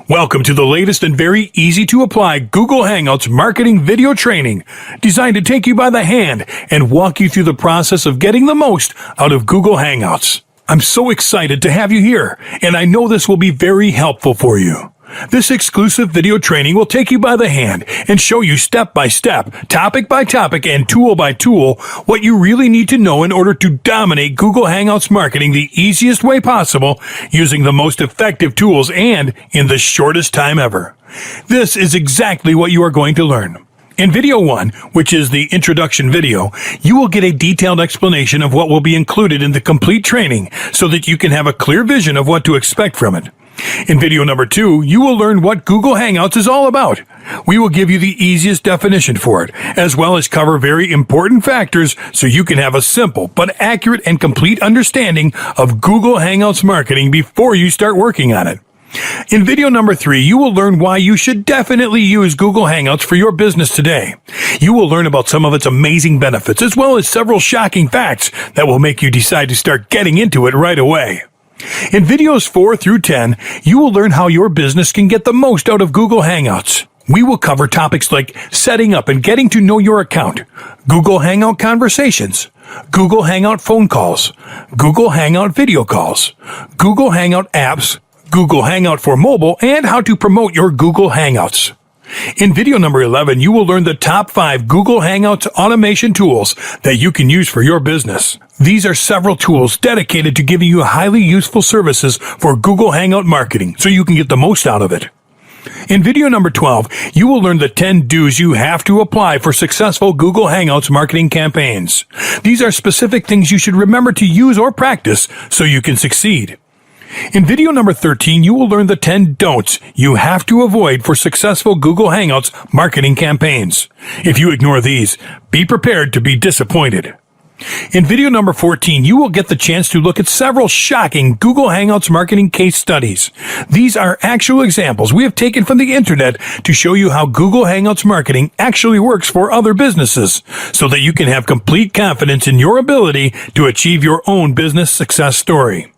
Welcome to the latest and very easy to apply Google Hangouts marketing video training, designed to take you by the hand and walk you through the process of getting the most out of Google Hangouts. I'm so excited to have you here, and I know this will be very helpful for you. This exclusive video training will take you by the hand and show you step by step, topic by topic, and tool by tool what you really need to know in order to dominate Google Hangouts marketing the easiest way possible, using the most effective tools and in the shortest time ever. This is exactly what you are going to learn. In video 1, which is the introduction video, you will get a detailed explanation of what will be included in the complete training so that you can have a clear vision of what to expect from it. In video number 2, you will learn what Google Hangouts is all about. We will give you the easiest definition for it, as well as cover very important factors so you can have a simple but accurate and complete understanding of Google Hangouts marketing before you start working on it. In video number 3, you will learn why you should definitely use Google Hangouts for your business today. You will learn about some of its amazing benefits, as well as several shocking facts that will make you decide to start getting into it right away. In videos 4 through 10, you will learn how your business can get the most out of Google Hangouts. We will cover topics like setting up and getting to know your account, Google Hangout conversations, Google Hangout phone calls, Google Hangout video calls, Google Hangout apps, Google Hangout for mobile, and how to promote your Google Hangouts. In video number 11, you will learn the top 5 Google Hangouts automation tools that you can use for your business. These are several tools dedicated to giving you highly useful services for Google Hangout marketing so you can get the most out of it. In video number 12, you will learn the 10 do's you have to apply for successful Google Hangouts marketing campaigns. These are specific things you should remember to use or practice so you can succeed. In video number 13, you will learn the 10 don'ts you have to avoid for successful Google Hangouts marketing campaigns. If you ignore these, be prepared to be disappointed. In video number 14, you will get the chance to look at several shocking Google Hangouts marketing case studies. These are actual examples we have taken from the internet to show you how Google Hangouts marketing actually works for other businesses, so that you can have complete confidence in your ability to achieve your own business success story.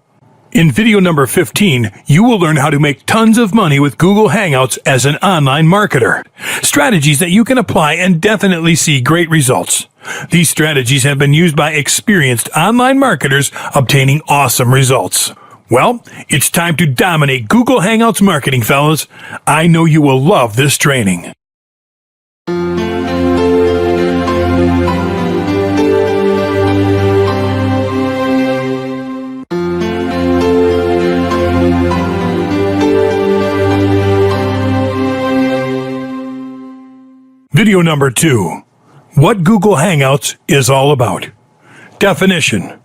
In video number 15, you will learn how to make tons of money with Google Hangouts as an online marketer. Strategies that you can apply and definitely see great results. These strategies have been used by experienced online marketers obtaining awesome results. Well, it's time to dominate Google Hangouts marketing, fellas. I know you will love this training. Video number 2. What Google Hangouts is all about. Definition.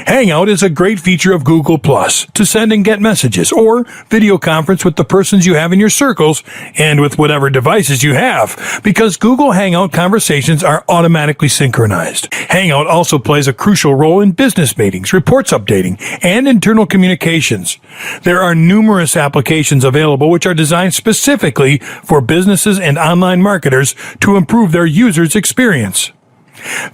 Hangout is a great feature of Google Plus to send and get messages or video conference with the persons you have in your circles and with whatever devices you have, because Google Hangout conversations are automatically synchronized. Hangout also plays a crucial role in business meetings, reports updating, and internal communications. There are numerous applications available which are designed specifically for businesses and online marketers to improve their users' experience.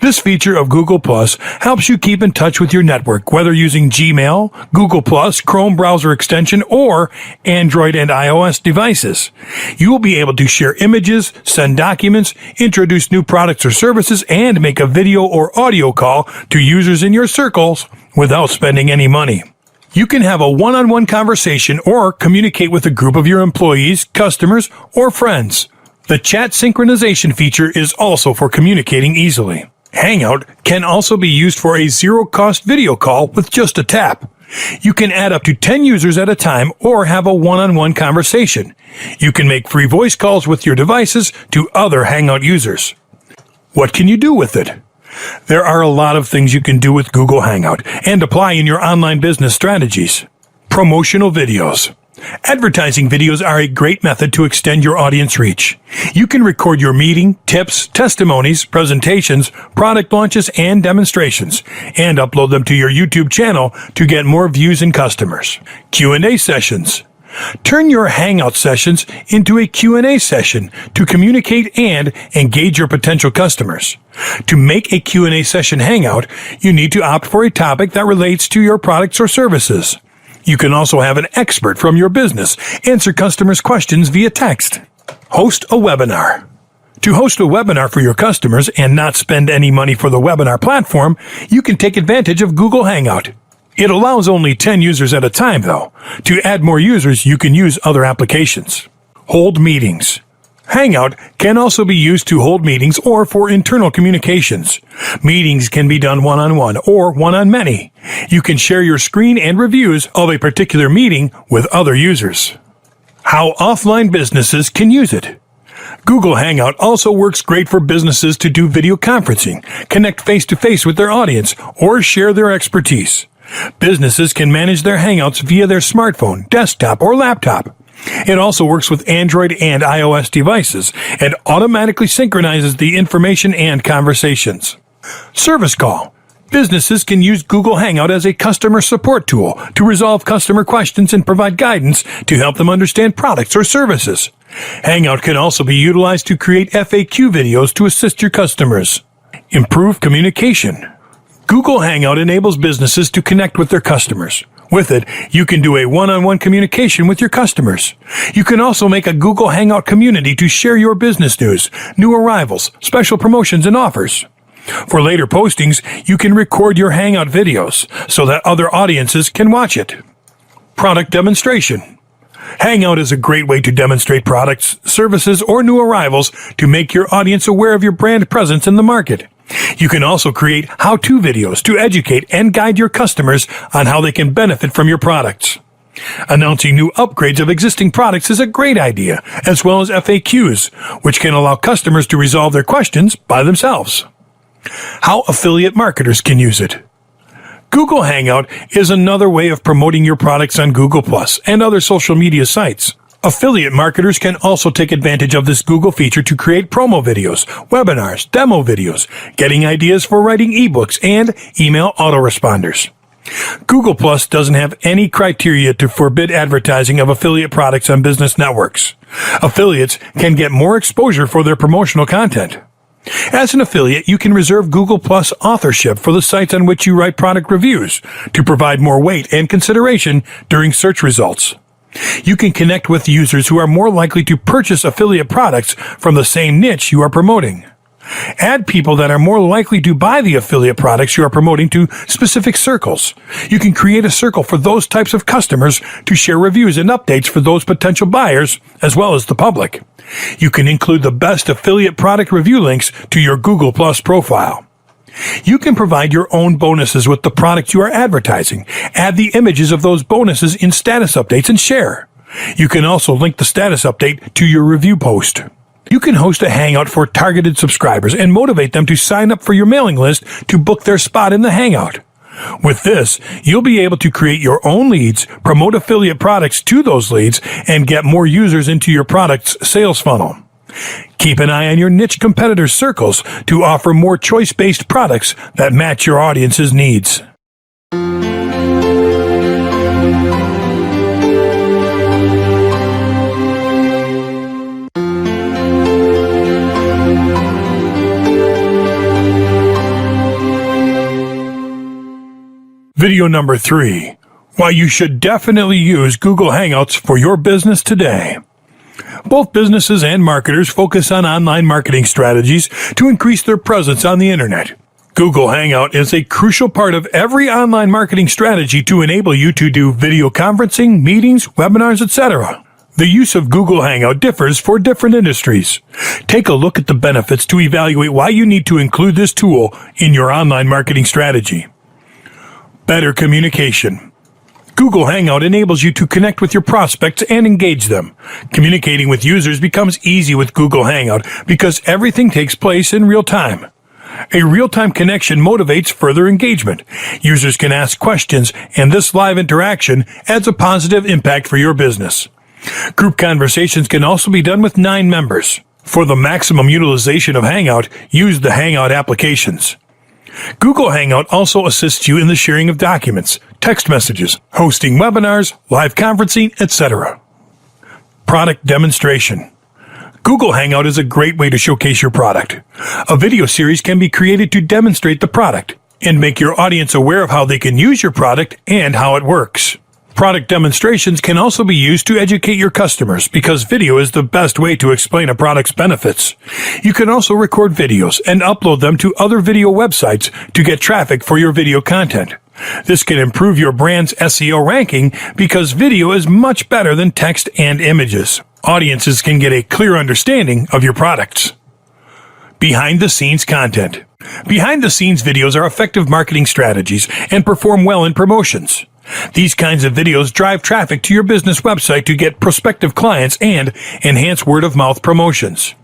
This feature of Google Plus helps you keep in touch with your network, whether using Gmail, Google Plus, Chrome browser extension, or Android and iOS devices. You will be able to share images, send documents, introduce new products or services, and make a video or audio call to users in your circles without spending any money. You can have a one-on-one conversation or communicate with a group of your employees, customers, or friends. The chat synchronization feature is also for communicating easily. Hangout can also be used for a zero-cost video call with just a tap. You can add up to 10 users at a time or have a one-on-one conversation. You can make free voice calls with your devices to other Hangout users. What can you do with it? There are a lot of things you can do with Google Hangout and apply in your online business strategies. Promotional videos. Advertising videos are a great method to extend your audience reach. You can record your meeting, tips, testimonies, presentations, product launches, and demonstrations, and upload them to your YouTube channel to get more views and customers. Q&A sessions. Turn your Hangout sessions into a Q&A session to communicate and engage your potential customers. To make a Q&A session Hangout, you need to opt for a topic that relates to your products or services. You can also have an expert from your business answer customers' questions via text. Host a webinar. To host a webinar for your customers and not spend any money for the webinar platform, you can take advantage of Google Hangout. It allows only 10 users at a time, though. To add more users, you can use other applications. Hold meetings. Hangout can also be used to hold meetings or for internal communications. Meetings can be done one-on-one or one-on-many. You can share your screen and reviews of a particular meeting with other users. How offline businesses can use it. Google Hangout also works great for businesses to do video conferencing, connect face-to-face with their audience, or share their expertise. Businesses can manage their Hangouts via their smartphone, desktop, or laptop. It also works with Android and iOS devices and automatically synchronizes the information and conversations. Service call. Businesses can use Google Hangout as a customer support tool to resolve customer questions and provide guidance to help them understand products or services. Hangout can also be utilized to create FAQ videos to assist your customers. Improve communication. Google Hangout enables businesses to connect with their customers. With it, you can do a one-on-one communication with your customers. You can also make a Google Hangout community to share your business news, new arrivals, special promotions, and offers. For later postings, you can record your Hangout videos so that other audiences can watch it. Product demonstration. Hangout is a great way to demonstrate products, services, or new arrivals to make your audience aware of your brand presence in the market. You can also create how-to videos to educate and guide your customers on how they can benefit from your products. Announcing new upgrades of existing products is a great idea, as well as FAQs, which can allow customers to resolve their questions by themselves. How affiliate marketers can use it. Google Hangout is another way of promoting your products on Google+ and other social media sites. Affiliate marketers can also take advantage of this Google feature to create promo videos, webinars, demo videos, getting ideas for writing ebooks, and email autoresponders. Google+ doesn't have any criteria to forbid advertising of affiliate products on business networks. Affiliates can get more exposure for their promotional content. As an affiliate, you can reserve Google+ authorship for the sites on which you write product reviews to provide more weight and consideration during search results. You can connect with users who are more likely to purchase affiliate products from the same niche you are promoting. Add people that are more likely to buy the affiliate products you are promoting to specific circles. You can create a circle for those types of customers to share reviews and updates for those potential buyers, as well as the public. You can include the best affiliate product review links to your Google+ profile. You can provide your own bonuses with the products you are advertising. Add the images of those bonuses in status updates and share. You can also link the status update to your review post. You can host a Hangout for targeted subscribers and motivate them to sign up for your mailing list to book their spot in the Hangout. With this, you'll be able to create your own leads, promote affiliate products to those leads, and get more users into your product's sales funnel. Keep an eye on your niche competitors' circles to offer more choice-based products that match your audience's needs. Video number 3. Why you should definitely use Google Hangouts for your business today. Both businesses and marketers focus on online marketing strategies to increase their presence on the internet. Google Hangout is a crucial part of every online marketing strategy to enable you to do video conferencing, meetings, webinars, etc. The use of Google Hangout differs for different industries. Take a look at the benefits to evaluate why you need to include this tool in your online marketing strategy. Better communication. Google Hangout enables you to connect with your prospects and engage them. Communicating with users becomes easy with Google Hangout because everything takes place in real time. A real-time connection motivates further engagement. Users can ask questions, and this live interaction adds a positive impact for your business. Group conversations can also be done with 9 members. For the maximum utilization of Hangout, use the Hangout applications. Google Hangout also assists you in the sharing of documents, text messages, hosting webinars, live conferencing, etc. Product demonstration. Google Hangout is a great way to showcase your product. A video series can be created to demonstrate the product and make your audience aware of how they can use your product and how it works. Product demonstrations can also be used to educate your customers because video is the best way to explain a product's benefits. You can also record videos and upload them to other video websites to get traffic for your video content. This can improve your brand's SEO ranking because video is much better than text and images. Audiences can get a clear understanding of your products. Behind-the-scenes content. Behind-the-scenes videos are effective marketing strategies and perform well in promotions. These kinds of videos drive traffic to your business website to get prospective clients and enhance word-of-mouth promotions.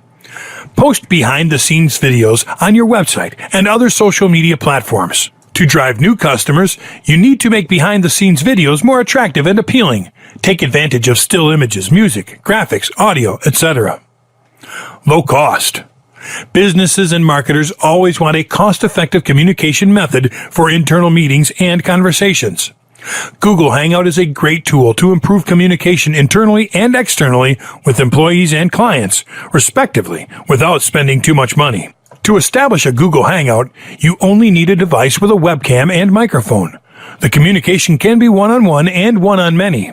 Post behind-the-scenes videos on your website and other social media platforms. To drive new customers, you need to make behind-the-scenes videos more attractive and appealing. Take advantage of still images, music, graphics, audio, etc. Low cost. Businesses and marketers always want a cost-effective communication method for internal meetings and conversations. Google Hangout is a great tool to improve communication internally and externally with employees and clients, respectively, without spending too much money. To establish a Google Hangout, you only need a device with a webcam and microphone. The communication can be one-on-one and one-on-many.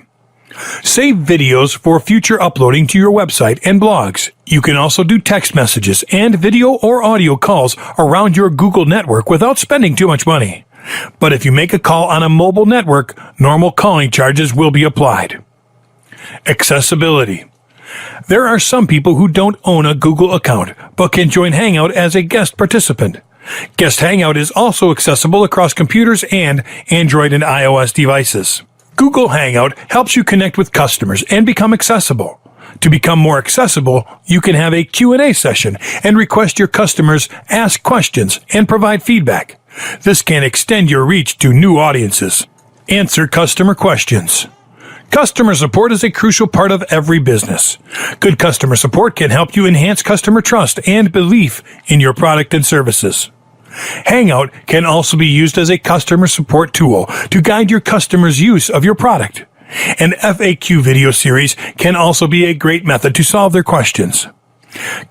Save videos for future uploading to your website and blogs. You can also do text messages and video or audio calls around your Google network without spending too much money. But if you make a call on a mobile network, normal calling charges will be applied. Accessibility. There are some people who don't own a Google account, but can join Hangout as a guest participant. Guest Hangout is also accessible across computers and Android and iOS devices. Google Hangout helps you connect with customers and become accessible. To become more accessible, you can have a Q&A session and request your customers ask questions and provide feedback. This can extend your reach to new audiences. Answer customer questions. Customer support is a crucial part of every business. Good customer support can help you enhance customer trust and belief in your product and services. Hangout can also be used as a customer support tool to guide your customers' use of your product. An FAQ video series can also be a great method to solve their questions.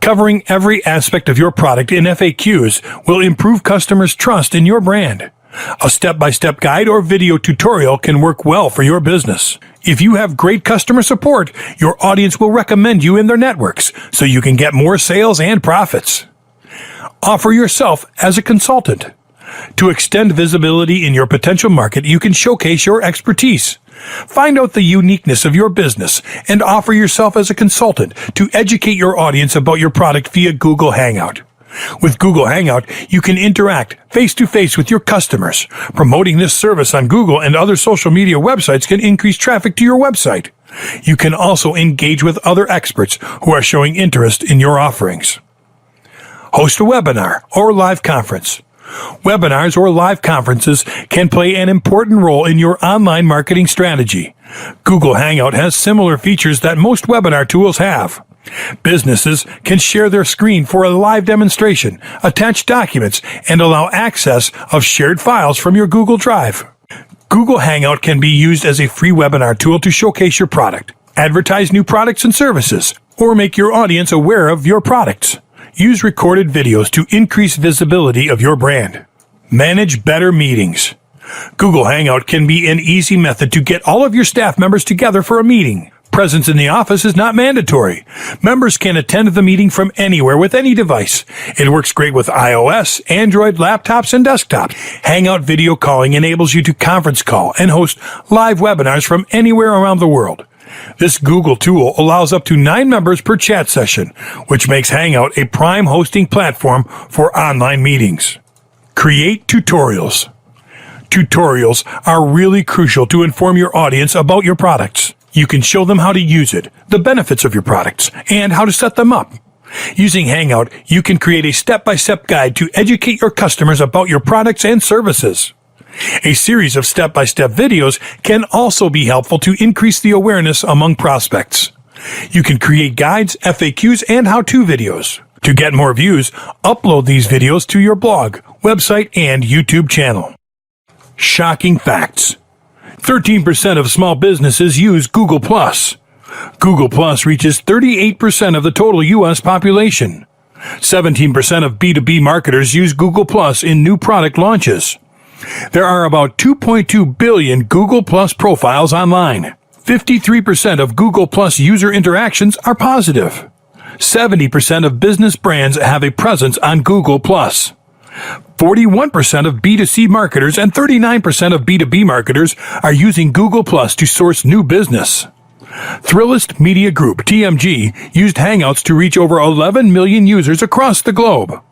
Covering every aspect of your product in FAQs will improve customers' trust in your brand. A step-by-step guide or video tutorial can work well for your business. If you have great customer support, your audience will recommend you in their networks, so you can get more sales and profits. Offer yourself as a consultant. To extend visibility in your potential market, you can showcase your expertise. Find out the uniqueness of your business and offer yourself as a consultant to educate your audience about your product via Google Hangout. With Google Hangout, you can interact face-to-face with your customers. Promoting this service on Google and other social media websites can increase traffic to your website. You can also engage with other experts who are showing interest in your offerings. Host a webinar or live conference. Webinars or live conferences can play an important role in your online marketing strategy. Google Hangout has similar features that most webinar tools have. Businesses can share their screen for a live demonstration, attach documents, and allow access of shared files from your Google Drive. Google Hangout can be used as a free webinar tool to showcase your product, advertise new products and services, or make your audience aware of your products. Use recorded videos to increase visibility of your brand. Manage better meetings. Google Hangout can be an easy method to get all of your staff members together for a meeting. Presence in the office is not mandatory. Members can attend the meeting from anywhere with any device. It works great with iOS, Android, laptops, and desktops. Hangout video calling enables you to conference call and host live webinars from anywhere around the world. This Google tool allows up to 9 members per chat session, which makes Hangout a prime hosting platform for online meetings. Create tutorials. Tutorials are really crucial to inform your audience about your products. You can show them how to use it, the benefits of your products, and how to set them up. Using Hangout, you can create a step-by-step guide to educate your customers about your products and services. A series of step-by-step videos can also be helpful to increase the awareness among prospects. You can create guides, FAQs, and how-to videos. To get more views, upload these videos to your blog, website, and YouTube channel. Shocking facts. 13% of small businesses use Google+. Google Plus reaches 38% of the total U.S. population. 17% of B2B marketers use Google Plus in new product launches. There are about 2.2 billion Google Plus profiles online. 53% of Google Plus user interactions are positive. 70% of business brands have a presence on Google Plus. 41% of B2C marketers and 39% of B2B marketers are using Google Plus to source new business. Thrillist Media Group, TMG, used Hangouts to reach over 11 million users across the globe.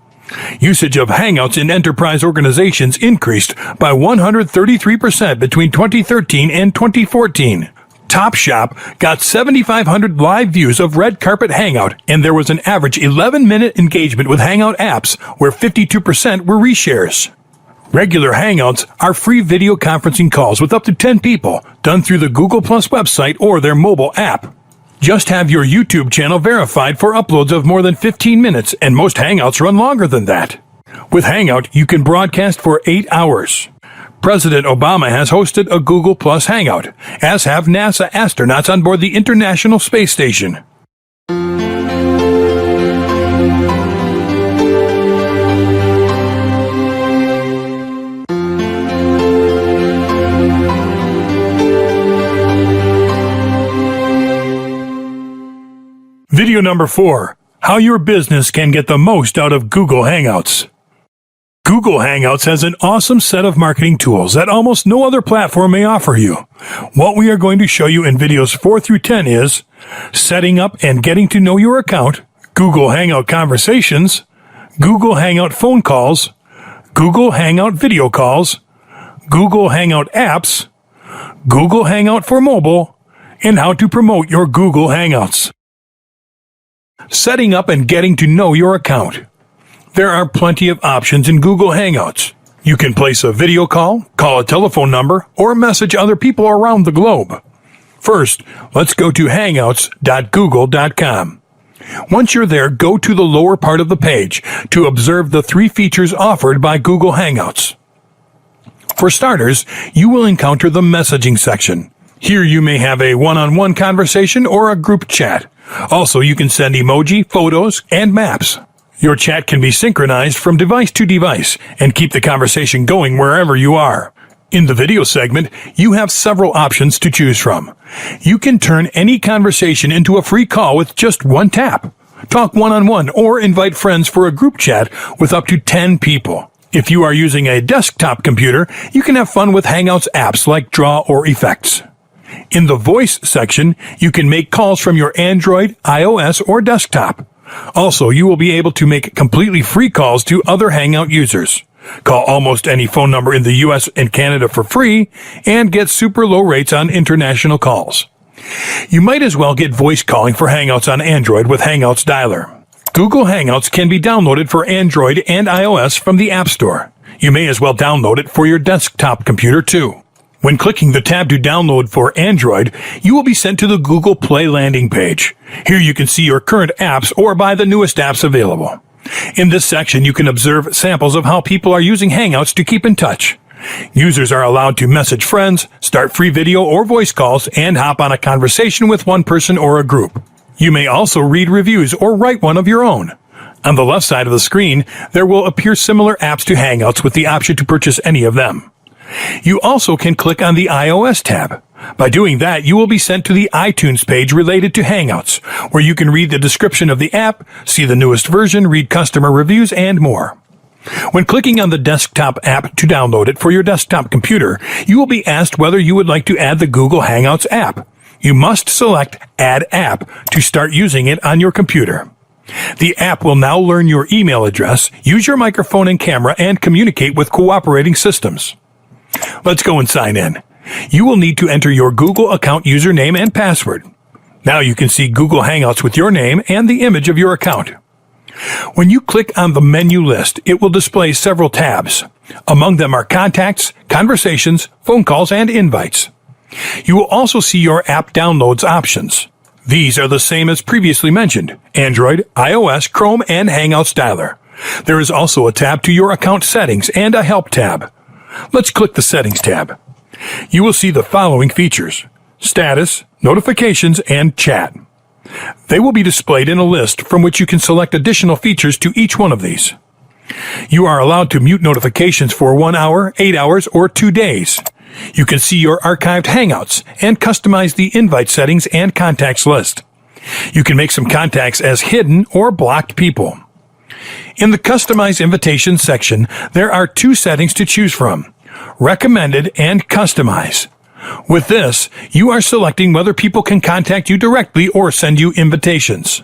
Usage of Hangouts in enterprise organizations increased by 133% between 2013 and 2014. Topshop got 7,500 live views of Red Carpet Hangout, and there was an average 11-minute engagement with Hangout apps, where 52% were reshares. Regular Hangouts are free video conferencing calls with up to 10 people, done through the Google Plus website or their mobile app. Just have your YouTube channel verified for uploads of more than 15 minutes, and most Hangouts run longer than that. With Hangout, you can broadcast for 8 hours. President Obama has hosted a Google Plus Hangout, as have NASA astronauts on board the International Space Station. Video number 4. How your business can get the most out of Google Hangouts. Google Hangouts has an awesome set of marketing tools that almost no other platform may offer you. What we are going to show you in videos 4 through 10 is setting up and getting to know your account, Google Hangout conversations, Google Hangout phone calls, Google Hangout video calls, Google Hangout apps, Google Hangout for mobile, and how to promote your Google Hangouts. Setting up and getting to know your account. There are plenty of options in Google Hangouts. You can place a video call, call a telephone number, or message other people around the globe. First, let's go to hangouts.google.com. Once you're there, go to the lower part of the page to observe the 3 features offered by Google Hangouts. For starters, you will encounter the messaging section. Here you may have a one-on-one conversation or a group chat. Also, you can send emoji, photos, and maps. Your chat can be synchronized from device to device and keep the conversation going wherever you are. In the video segment, you have several options to choose from. You can turn any conversation into a free call with just one tap. Talk one-on-one or invite friends for a group chat with up to 10 people. If you are using a desktop computer, you can have fun with Hangouts apps like Draw or Effects. In the voice section, you can make calls from your Android, iOS, or desktop. Also, you will be able to make completely free calls to other Hangout users. Call almost any phone number in the US and Canada for free and get super low rates on international calls. You might as well get voice calling for Hangouts on Android with Hangouts Dialer. Google Hangouts can be downloaded for Android and iOS from the App Store. You may as well download it for your desktop computer too. When clicking the tab to download for Android, you will be sent to the Google Play landing page. Here you can see your current apps or buy the newest apps available. In this section, you can observe samples of how people are using Hangouts to keep in touch. Users are allowed to message friends, start free video or voice calls, and hop on a conversation with one person or a group. You may also read reviews or write one of your own. On the left side of the screen, there will appear similar apps to Hangouts with the option to purchase any of them. You also can click on the iOS tab. By doing that, you will be sent to the iTunes page related to Hangouts, where you can read the description of the app, see the newest version, read customer reviews, and more. When clicking on the desktop app to download it for your desktop computer, you will be asked whether you would like to add the Google Hangouts app. You must select Add App to start using it on your computer. The app will now learn your email address, use your microphone and camera, and communicate with cooperating systems. Let's go and sign in. You will need to enter your Google account username and password. Now you can see Google Hangouts with your name and the image of your account. When you click on the menu list, it will display several tabs. Among them are Contacts, Conversations, Phone Calls, and Invites. You will also see your app downloads options. These are the same as previously mentioned: Android, iOS, Chrome, and Hangouts Dialer. There is also a tab to your account settings and a Help tab. Let's click the Settings tab. You will see the following features: Status, Notifications, and Chat. They will be displayed in a list from which you can select additional features to each one of these. You are allowed to mute notifications for 1 hour, 8 hours, or 2 days. You can see your archived Hangouts and customize the invite settings and contacts list. You can make some contacts as hidden or blocked people. In the Customize Invitations section, there are 2 settings to choose from: Recommended and Customize. With this, you are selecting whether people can contact you directly or send you invitations.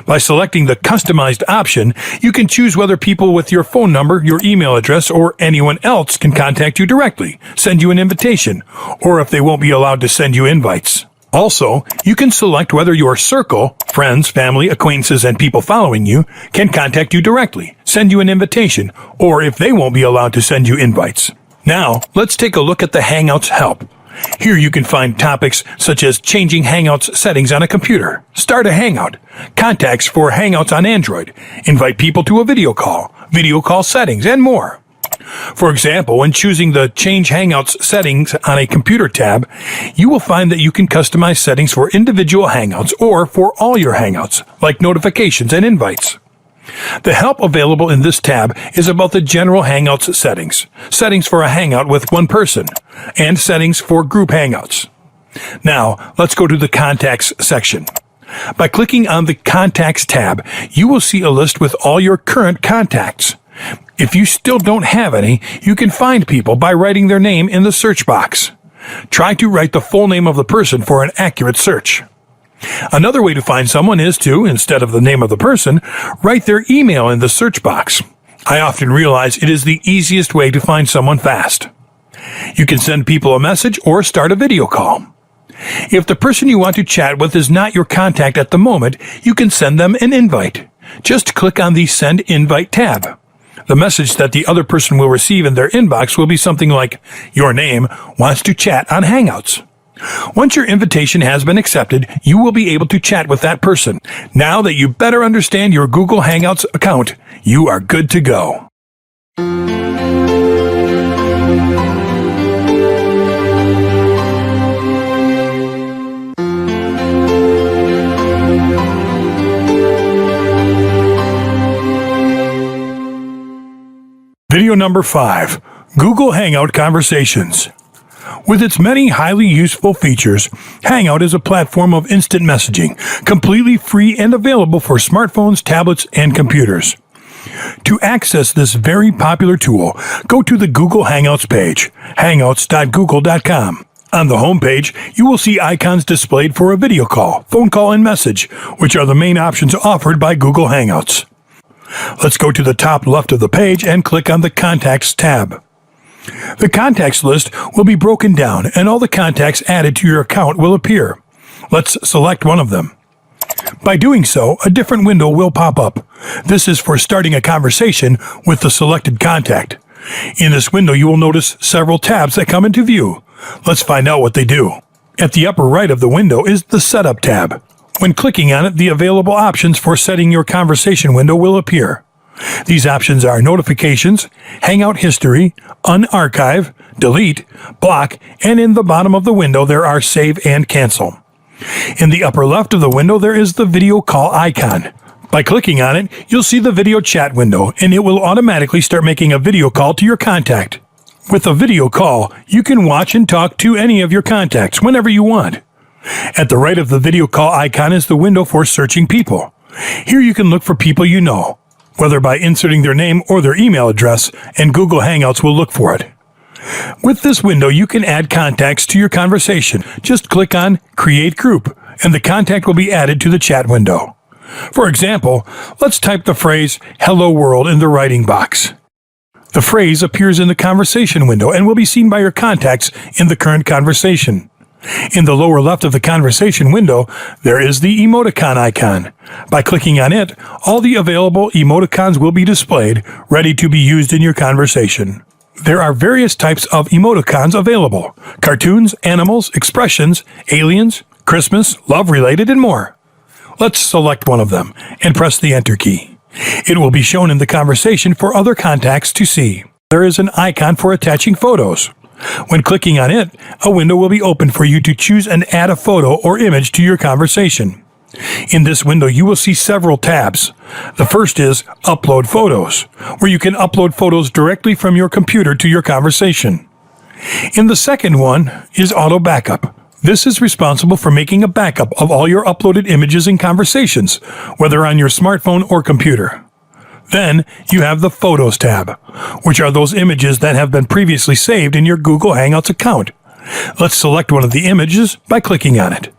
By selecting the Customized option, you can choose whether people with your phone number, your email address, or anyone else can contact you directly, send you an invitation, or if they won't be allowed to send you invites. Also, you can select whether your circle, friends, family, acquaintances, and people following you, can contact you directly, send you an invitation, or if they won't be allowed to send you invites. Now, let's take a look at the Hangouts help. Here you can find topics such as changing Hangouts settings on a computer, start a Hangout, contacts for Hangouts on Android, invite people to a video call settings, and more. For example, when choosing the Change Hangouts settings on a computer tab, you will find that you can customize settings for individual Hangouts or for all your Hangouts, like notifications and invites. The help available in this tab is about the general Hangouts settings, settings for a Hangout with one person, and settings for group Hangouts. Now, let's go to the Contacts section. By clicking on the Contacts tab, you will see a list with all your current contacts. If you still don't have any, you can find people by writing their name in the search box. Try to write the full name of the person for an accurate search. Another way to find someone is to, instead of the name of the person, write their email in the search box. I often realize it is the easiest way to find someone fast. You can send people a message or start a video call. If the person you want to chat with is not your contact at the moment, you can send them an invite. Just click on the Send Invite tab. The message that the other person will receive in their inbox will be something like, "Your name wants to chat on Hangouts." Once your invitation has been accepted, you will be able to chat with that person. Now that you better understand your Google Hangouts account, you are good to go. Video number 5, Google Hangout Conversations. With its many highly useful features, Hangout is a platform of instant messaging, completely free and available for smartphones, tablets, and computers. To access this very popular tool, go to the Google Hangouts page, hangouts.google.com. On the home page, you will see icons displayed for a video call, phone call, and message, which are the main options offered by Google Hangouts. Let's go to the top left of the page and click on the Contacts tab. The contacts list will be broken down and all the contacts added to your account will appear. Let's select one of them. By doing so, a different window will pop up. This is for starting a conversation with the selected contact. In this window, you will notice several tabs that come into view. Let's find out what they do. At the upper right of the window is the Setup tab. When clicking on it, the available options for setting your conversation window will appear. These options are Notifications, Hangout History, Unarchive, Delete, Block, and in the bottom of the window there are Save and Cancel. In the upper left of the window there is the video call icon. By clicking on it, you'll see the video chat window, and it will automatically start making a video call to your contact. With a video call, you can watch and talk to any of your contacts whenever you want. At the right of the video call icon is the window for searching people. Here you can look for people you know, whether by inserting their name or their email address, and Google Hangouts will look for it. With this window, you can add contacts to your conversation. Just click on Create Group, and the contact will be added to the chat window. For example, let's type the phrase "Hello World" in the writing box. The phrase appears in the conversation window and will be seen by your contacts in the current conversation. In the lower left of the conversation window, there is the emoticon icon. By clicking on it, all the available emoticons will be displayed, ready to be used in your conversation. There are various types of emoticons available: cartoons, animals, expressions, aliens, Christmas, love-related, and more. Let's select one of them and press the Enter key. It will be shown in the conversation for other contacts to see. There is an icon for attaching photos. When clicking on it, a window will be open for you to choose and add a photo or image to your conversation. In this window, you will see several tabs. The first is Upload Photos, where you can upload photos directly from your computer to your conversation. In the second one is Auto Backup. This is responsible for making a backup of all your uploaded images and conversations, whether on your smartphone or computer. Then you have the Photos tab, which are those images that have been previously saved in your Google Hangouts account. Let's select one of the images by clicking on it.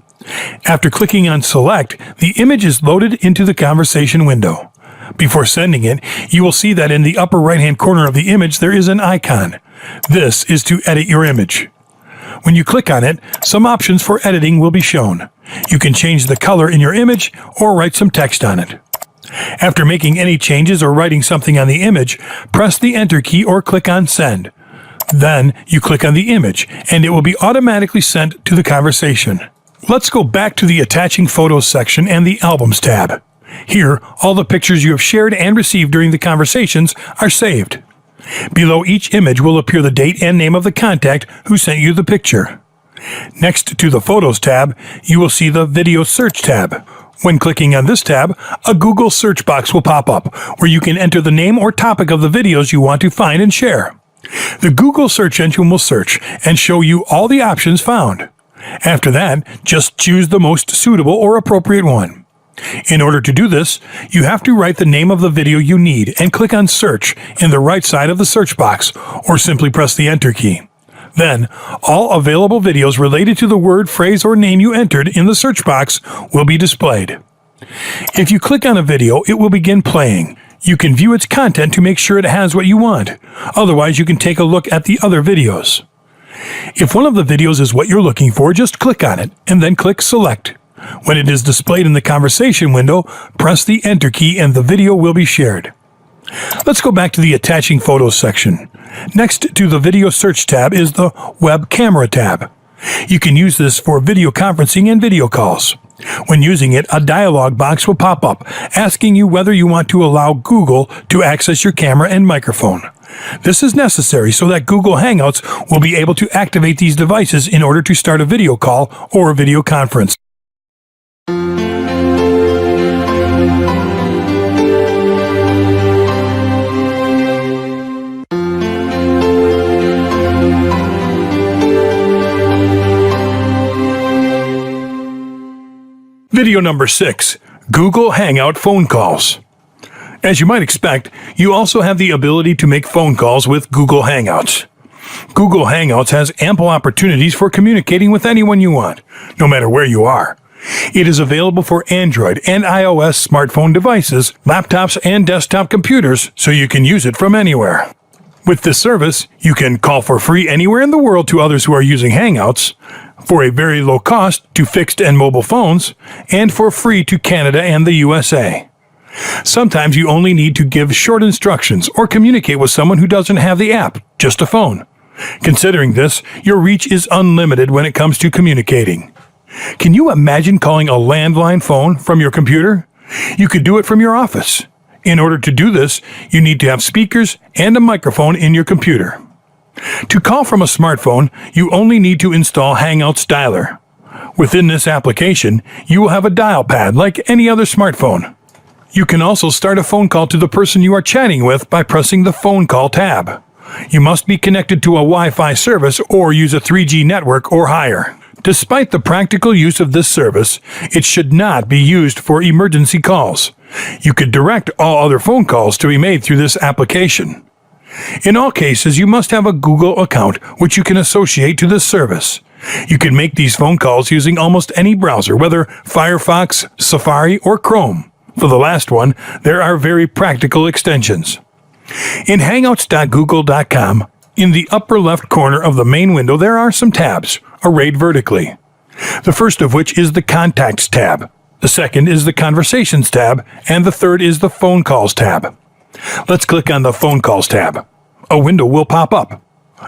After clicking on Select, the image is loaded into the conversation window. Before sending it, you will see that in the upper right-hand corner of the image there is an icon. This is to edit your image. When you click on it, some options for editing will be shown. You can change the color in your image or write some text on it. After making any changes or writing something on the image, press the Enter key or click on Send. Then you click on the image and it will be automatically sent to the conversation. Let's go back to the Attaching Photos section and the Albums tab. Here, all the pictures you have shared and received during the conversations are saved. Below each image will appear the date and name of the contact who sent you the picture. Next to the Photos tab, you will see the Video Search tab. When clicking on this tab, a Google search box will pop up where you can enter the name or topic of the videos you want to find and share. The Google search engine will search and show you all the options found. After that, just choose the most suitable or appropriate one. In order to do this, you have to write the name of the video you need and click on Search in the right side of the search box, or simply press the Enter key. Then, all available videos related to the word, phrase, or name you entered in the search box will be displayed. If you click on a video, it will begin playing. You can view its content to make sure it has what you want. Otherwise, you can take a look at the other videos. If one of the videos is what you're looking for, just click on it and then click Select. When it is displayed in the conversation window, press the Enter key and the video will be shared. Let's go back to the Attaching Photos section. Next to the Video Search tab is the Web Camera tab. You can use this for video conferencing and video calls. When using it, a dialog box will pop up asking you whether you want to allow Google to access your camera and microphone. This is necessary so that Google Hangouts will be able to activate these devices in order to start a video call or a video conference. Video number 6, Google Hangout Phone Calls. As you might expect, you also have the ability to make phone calls with Google Hangouts. Google Hangouts has ample opportunities for communicating with anyone you want, no matter where you are. It is available for Android and iOS smartphone devices, laptops, and desktop computers, so you can use it from anywhere. With this service, you can call for free anywhere in the world to others who are using Hangouts, for a very low cost to fixed and mobile phones, and for free to Canada and the USA. Sometimes you only need to give short instructions or communicate with someone who doesn't have the app, just a phone. Considering this, your reach is unlimited when it comes to communicating. Can you imagine calling a landline phone from your computer? You could do it from your office. In order to do this, you need to have speakers and a microphone in your computer. To call from a smartphone, you only need to install Hangouts Dialer. Within this application, you will have a dial pad like any other smartphone. You can also start a phone call to the person you are chatting with by pressing the Phone Call tab. You must be connected to a Wi-Fi service or use a 3G network or higher. Despite the practical use of this service, it should not be used for emergency calls. You could direct all other phone calls to be made through this application. In all cases, you must have a Google account which you can associate to this service. You can make these phone calls using almost any browser, whether Firefox, Safari, or Chrome. For the last one, there are very practical extensions. In Hangouts.google.com, in the upper left corner of the main window, there are some tabs, arrayed vertically. The first of which is the Contacts tab. The second is the Conversations tab, and the third is the Phone Calls tab. Let's click on the Phone Calls tab. A window will pop up.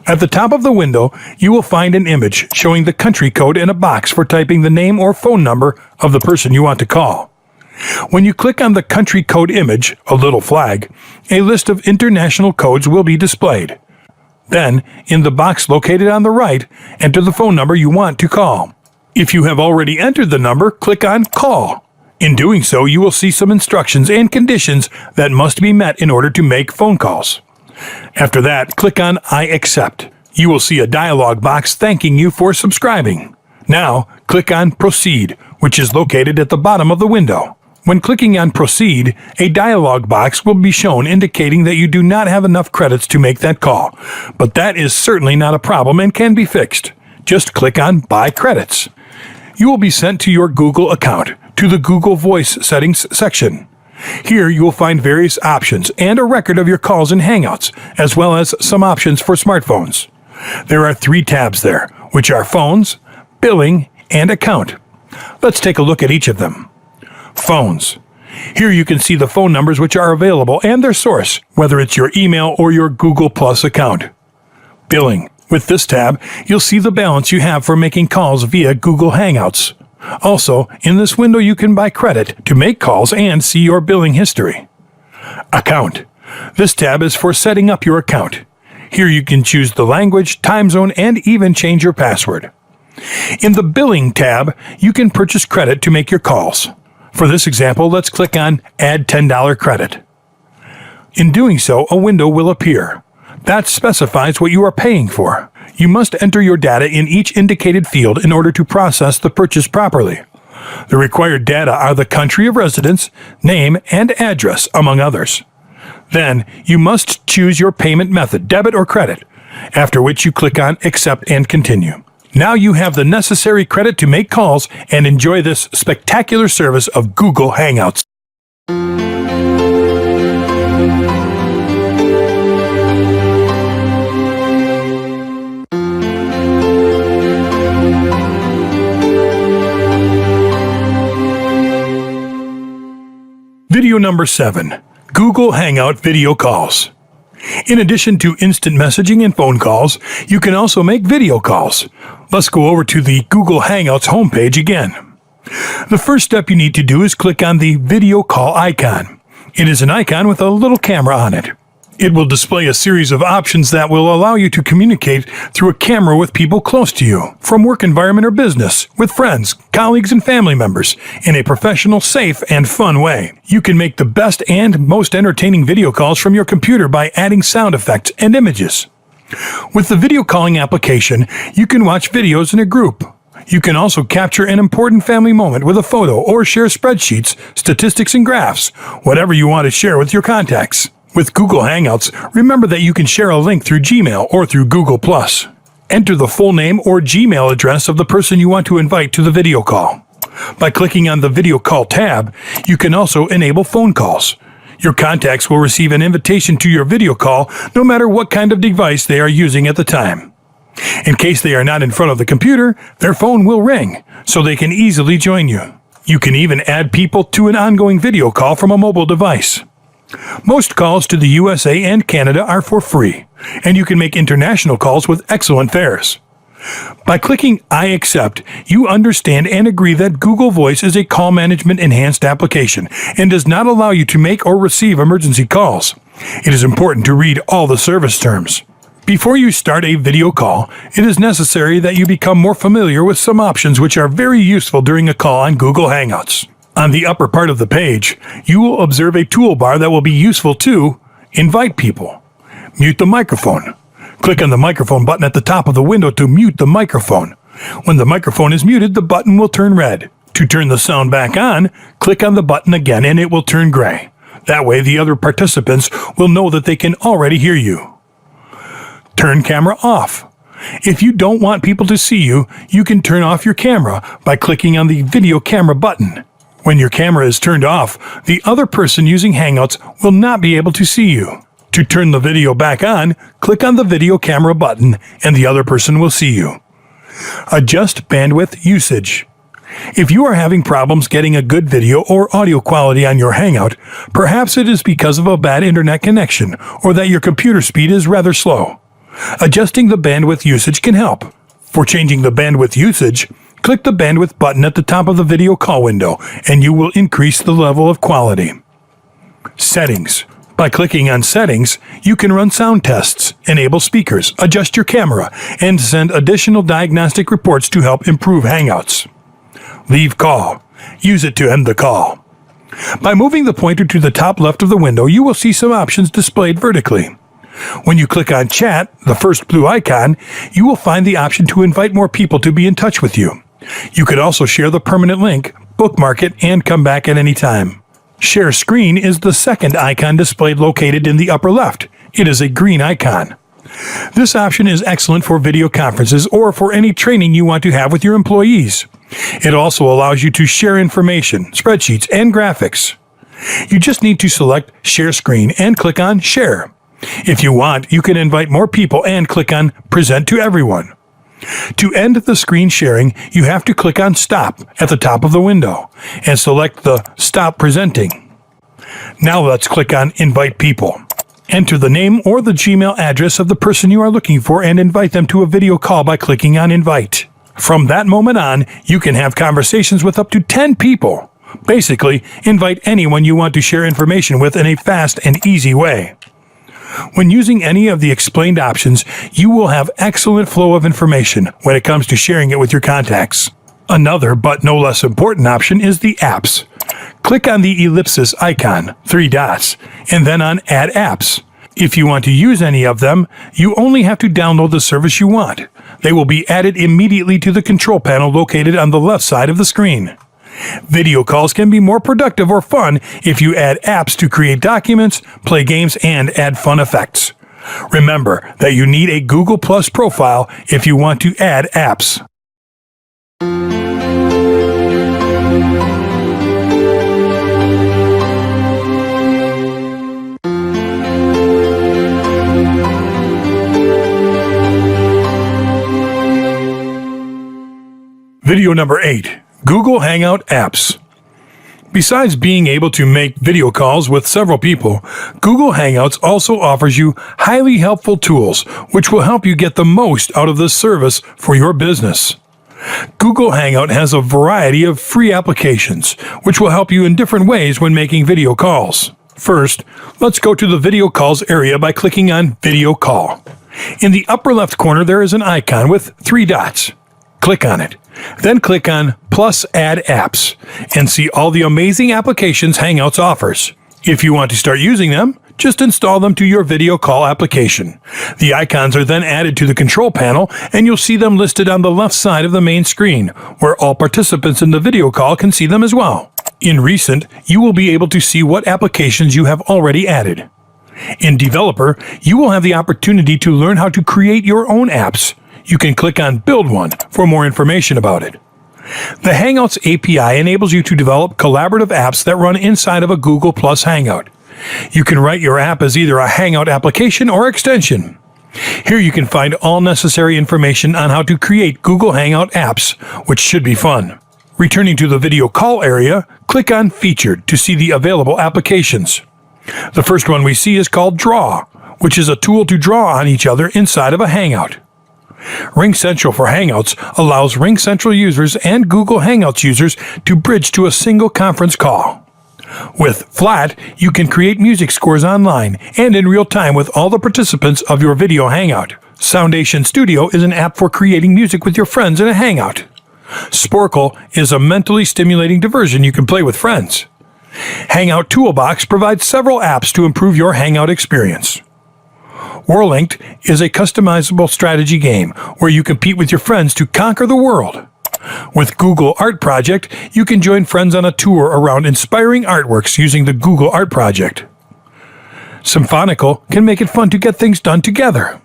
At the top of the window, you will find an image showing the country code and a box for typing the name or phone number of the person you want to call. When you click on the country code image, a little flag, a list of international codes will be displayed. Then, in the box located on the right, enter the phone number you want to call. If you have already entered the number, click on Call. In doing so, you will see some instructions and conditions that must be met in order to make phone calls. After that, click on I accept. You will see a dialog box thanking you for subscribing. Now, click on Proceed, which is located at the bottom of the window. When clicking on Proceed, a dialog box will be shown indicating that you do not have enough credits to make that call, but that is certainly not a problem and can be fixed. Just click on Buy Credits. You will be sent to your Google account, to the Google Voice Settings section. Here you will find various options and a record of your calls in Hangouts, as well as some options for smartphones. There are 3 tabs there, which are Phones, Billing, and Account. Let's take a look at each of them. Phones. Here you can see the phone numbers which are available and their source, whether it's your email or your Google Plus account. Billing. With this tab, you'll see the balance you have for making calls via Google Hangouts. Also, in this window you can buy credit to make calls and see your billing history. Account. This tab is for setting up your account. Here you can choose the language, time zone, and even change your password. In the Billing tab, you can purchase credit to make your calls. For this example, let's click on Add $10 credit. In doing so, a window will appear. That specifies what you are paying for. You must enter your data in each indicated field in order to process the purchase properly. The required data are the country of residence, name, and address, among others. Then, you must choose your payment method, debit or credit, after which you click on Accept and Continue. Now you have the necessary credit to make calls and enjoy this spectacular service of Google Hangouts. Video number 7. Google Hangout Video Calls. In addition to instant messaging and phone calls, you can also make video calls. Let's go over to the Google Hangouts homepage again. The first step you need to do is click on the video call icon. It is an icon with a little camera on it. It will display a series of options that will allow you to communicate through a camera with people close to you, from work environment or business, with friends, colleagues, and family members, in a professional, safe, and fun way. You can make the best and most entertaining video calls from your computer by adding sound effects and images. With the video calling application, you can watch videos in a group. You can also capture an important family moment with a photo or share spreadsheets, statistics, and graphs, whatever you want to share with your contacts. With Google Hangouts, remember that you can share a link through Gmail or through Google+. Enter the full name or Gmail address of the person you want to invite to the video call. By clicking on the Video Call tab, you can also enable phone calls. Your contacts will receive an invitation to your video call no matter what kind of device they are using at the time. In case they are not in front of the computer, their phone will ring, so they can easily join you. You can even add people to an ongoing video call from a mobile device. Most calls to the USA and Canada are for free, and you can make international calls with excellent fares. By clicking I accept, you understand and agree that Google Voice is a call management enhanced application and does not allow you to make or receive emergency calls. It is important to read all the service terms. Before you start a video call, it is necessary that you become more familiar with some options which are very useful during a call on Google Hangouts. On the upper part of the page, you will observe a toolbar that will be useful to invite people, mute the microphone. Click on the microphone button at the top of the window to mute the microphone. When the microphone is muted, the button will turn red. To turn the sound back on, click on the button again and it will turn gray. That way the other participants will know that they can already hear you. Turn camera off. If you don't want people to see you, you can turn off your camera by clicking on the video camera button. When your camera is turned off, the other person using Hangouts will not be able to see you. To turn the video back on, click on the video camera button and the other person will see you. Adjust bandwidth usage. If you are having problems getting a good video or audio quality on your Hangout, perhaps it is because of a bad internet connection or that your computer speed is rather slow. Adjusting the bandwidth usage can help. For changing the bandwidth usage, click the bandwidth button at the top of the video call window and you will increase the level of quality. Settings. By clicking on Settings, you can run sound tests, enable speakers, adjust your camera, and send additional diagnostic reports to help improve Hangouts. Leave call. Use it to end the call. By moving the pointer to the top left of the window, you will see some options displayed vertically. When you click on Chat, the first blue icon, you will find the option to invite more people to be in touch with you. You could also share the permanent link, bookmark it, and come back at any time. Share Screen is the second icon displayed located in the upper left. It is a green icon. This option is excellent for video conferences or for any training you want to have with your employees. It also allows you to share information, spreadsheets, and graphics. You just need to select Share Screen and click on Share. If you want, you can invite more people and click on Present to Everyone. To end the screen sharing, you have to click on Stop at the top of the window and select the Stop Presenting. Now let's click on Invite People. Enter the name or the Gmail address of the person you are looking for and invite them to a video call by clicking on Invite. From that moment on, you can have conversations with up to 10 people. Basically, invite anyone you want to share information with in a fast and easy way. When using any of the explained options, you will have excellent flow of information when it comes to sharing it with your contacts. Another, but no less important option is the apps. Click on the ellipsis icon, 3 dots, and then on Add Apps. If you want to use any of them, you only have to download the service you want. They will be added immediately to the control panel located on the left side of the screen. Video calls can be more productive or fun if you add apps to create documents, play games, and add fun effects. Remember that you need a Google Plus profile if you want to add apps. Video number 8. Google Hangout Apps. Besides being able to make video calls with several people, Google Hangouts also offers you highly helpful tools which will help you get the most out of this service for your business. Google Hangout has a variety of free applications which will help you in different ways when making video calls. First, let's go to the video calls area by clicking on Video Call. In the upper left corner there is an icon with 3 dots. Click on it. Then click on Plus Add Apps and see all the amazing applications Hangouts offers. If you want to start using them, just install them to your video call application. The icons are then added to the control panel and you'll see them listed on the left side of the main screen, where all participants in the video call can see them as well. In Recent, you will be able to see what applications you have already added. In Developer, you will have the opportunity to learn how to create your own apps. You can click on Build One for more information about it. The Hangouts API enables you to develop collaborative apps that run inside of a Google Plus Hangout. You can write your app as either a Hangout application or extension. Here you can find all necessary information on how to create Google Hangout apps, which should be fun. Returning to the video call area, click on Featured to see the available applications. The first one we see is called Draw, which is a tool to draw on each other inside of a Hangout. RingCentral for Hangouts allows RingCentral users and Google Hangouts users to bridge to a single conference call. With Flat, you can create music scores online and in real time with all the participants of your video hangout. Soundation Studio is an app for creating music with your friends in a hangout. Sporkle is a mentally stimulating diversion you can play with friends. Hangout Toolbox provides several apps to improve your hangout experience. Warlinked is a customizable strategy game where you compete with your friends to conquer the world. With Google Art Project, you can join friends on a tour around inspiring artworks using the Google Art Project. Symphonical can make it fun to get things done together.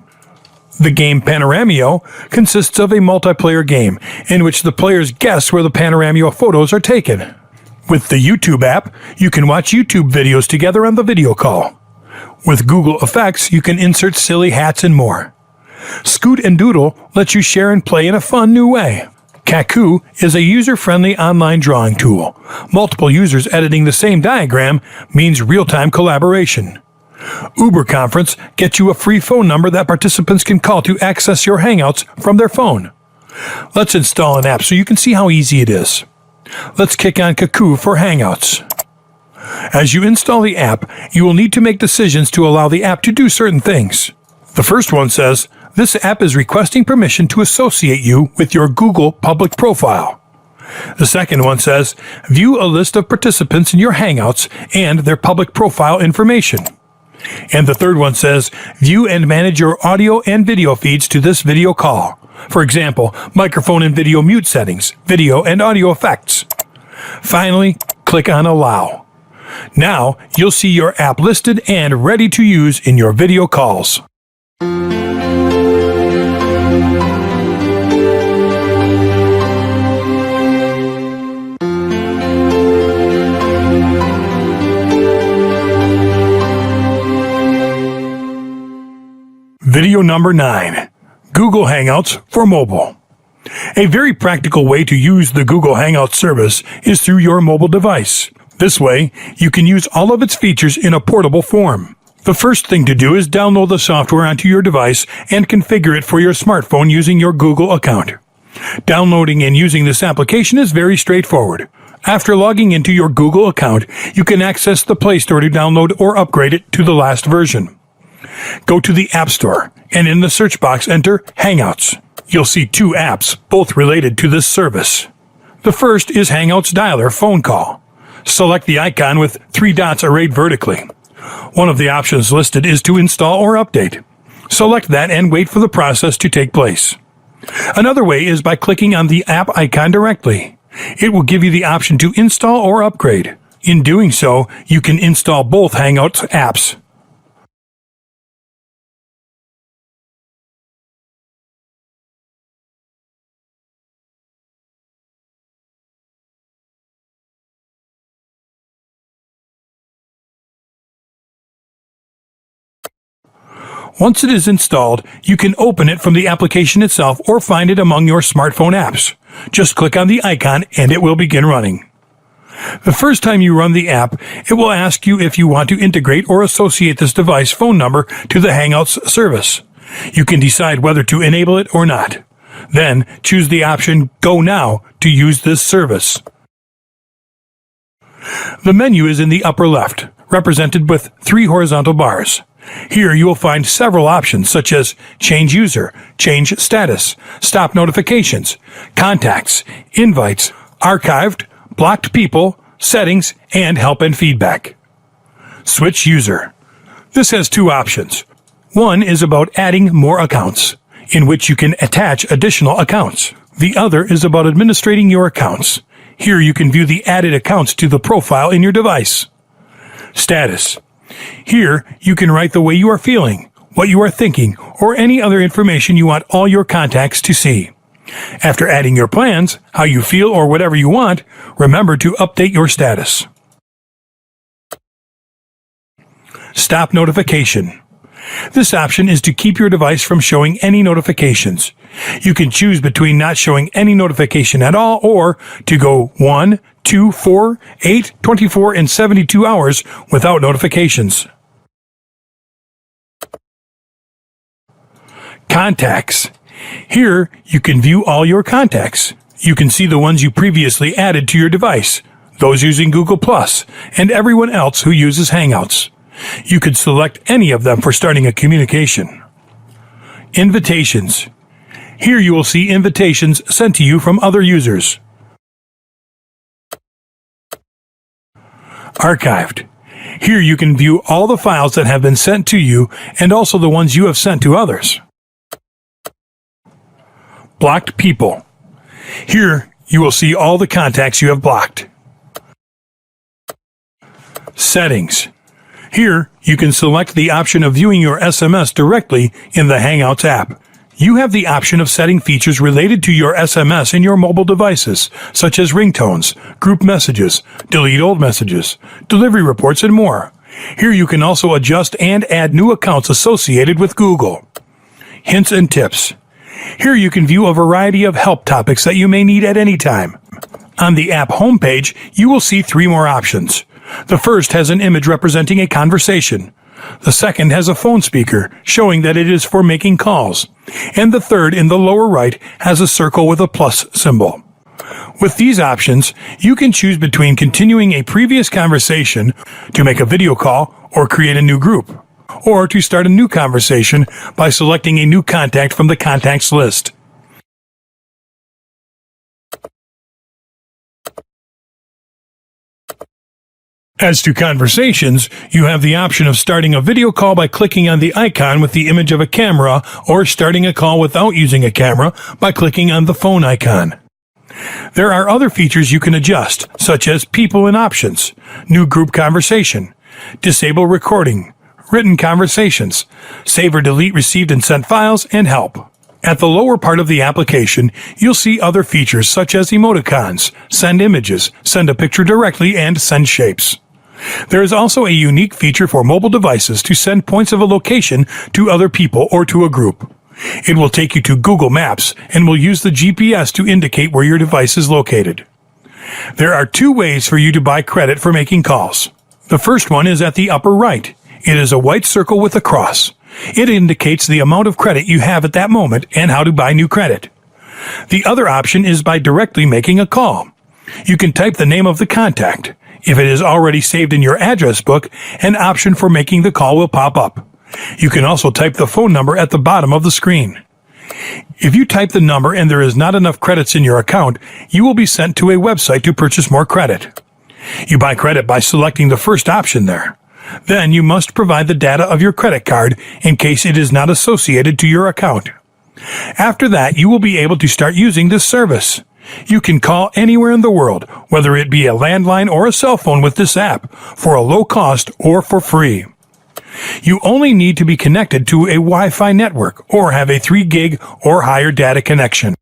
The game Panoramio consists of a multiplayer game in which the players guess where the Panoramio photos are taken. With the YouTube app, you can watch YouTube videos together on the video call. With Google Effects, you can insert silly hats and more. Scoot and Doodle lets you share and play in a fun new way. Kaku is a user-friendly online drawing tool. Multiple users editing the same diagram means real-time collaboration. Uber Conference gets you a free phone number that participants can call to access your Hangouts from their phone. Let's install an app so you can see how easy it is. Let's click on Kaku for Hangouts. As you install the app, you will need to make decisions to allow the app to do certain things. The first one says, this app is requesting permission to associate you with your Google public profile. The second one says, view a list of participants in your Hangouts and their public profile information. And the third one says, view and manage your audio and video feeds to this video call. For example, microphone and video mute settings, video and audio effects. Finally, click on Allow. Now, you'll see your app listed and ready to use in your video calls. Video number 9. Google Hangouts for mobile. A very practical way to use the Google Hangouts service is through your mobile device. This way, you can use all of its features in a portable form. The first thing to do is download the software onto your device and configure it for your smartphone using your Google account. Downloading and using this application is very straightforward. After logging into your Google account, you can access the Play Store to download or upgrade it to the last version. Go to the App Store, and in the search box enter Hangouts. You'll see 2 apps, both related to this service. The first is Hangouts Dialer Phone Call. Select the icon with 3 dots arrayed vertically. One of the options listed is to install or update. Select that and wait for the process to take place. Another way is by clicking on the app icon directly. It will give you the option to install or upgrade. In doing so, you can install both Hangouts apps. Once it is installed, you can open it from the application itself or find it among your smartphone apps. Just click on the icon and it will begin running. The first time you run the app, it will ask you if you want to integrate or associate this device phone number to the Hangouts service. You can decide whether to enable it or not. Then choose the option Go Now to use this service. The menu is in the upper left, represented with 3 horizontal bars. Here you will find several options such as Change User, Change Status, Stop Notifications, Contacts, Invites, Archived, Blocked People, Settings, and Help and Feedback. Switch User. This has 2 options. One is about adding more accounts, in which you can attach additional accounts. The other is about administrating your accounts. Here you can view the added accounts to the profile in your device. Status. Here, you can write the way you are feeling, what you are thinking, or any other information you want all your contacts to see. After adding your plans, how you feel, or whatever you want, remember to update your status. Stop Notification. This option is to keep your device from showing any notifications. You can choose between not showing any notification at all or to go 1, 2, 4, 8, 24, and 72 hours without notifications. Contacts. Here, you can view all your contacts. You can see the ones you previously added to your device, those using Google+, and everyone else who uses Hangouts. You could select any of them for starting a communication. Invitations. Here you will see invitations sent to you from other users. Archived. Here you can view all the files that have been sent to you and also the ones you have sent to others. Blocked People. Here you will see all the contacts you have blocked. Settings. Here you can select the option of viewing your SMS directly in the Hangouts app. You have the option of setting features related to your SMS in your mobile devices, such as ringtones, group messages, delete old messages, delivery reports, and more. Here you can also adjust and add new accounts associated with Google. Hints and Tips. Here you can view a variety of help topics that you may need at any time. On the app homepage, you will see 3 more options. The first has an image representing a conversation. The second has a phone speaker, showing that it is for making calls. And the third, in the lower right, has a circle with a plus symbol. With these options, you can choose between continuing a previous conversation to make a video call or create a new group, or to start a new conversation by selecting a new contact from the contacts list. As to conversations, you have the option of starting a video call by clicking on the icon with the image of a camera, or starting a call without using a camera by clicking on the phone icon. There are other features you can adjust, such as people and options, new group conversation, disable recording, written conversations, save or delete received and sent files, and help. At the lower part of the application, you'll see other features such as emoticons, send images, send a picture directly, and send shapes. There is also a unique feature for mobile devices to send points of a location to other people or to a group. It will take you to Google Maps and will use the GPS to indicate where your device is located. There are 2 ways for you to buy credit for making calls. The first one is at the upper right. It is a white circle with a cross. It indicates the amount of credit you have at that moment and how to buy new credit. The other option is by directly making a call. You can type the name of the contact. If it is already saved in your address book, an option for making the call will pop up. You can also type the phone number at the bottom of the screen. If you type the number and there is not enough credits in your account, you will be sent to a website to purchase more credit. You buy credit by selecting the first option there. Then you must provide the data of your credit card in case it is not associated to your account. After that, you will be able to start using this service. You can call anywhere in the world, whether it be a landline or a cell phone with this app, for a low cost or for free. You only need to be connected to a Wi-Fi network or have a 3 gig or higher data connection.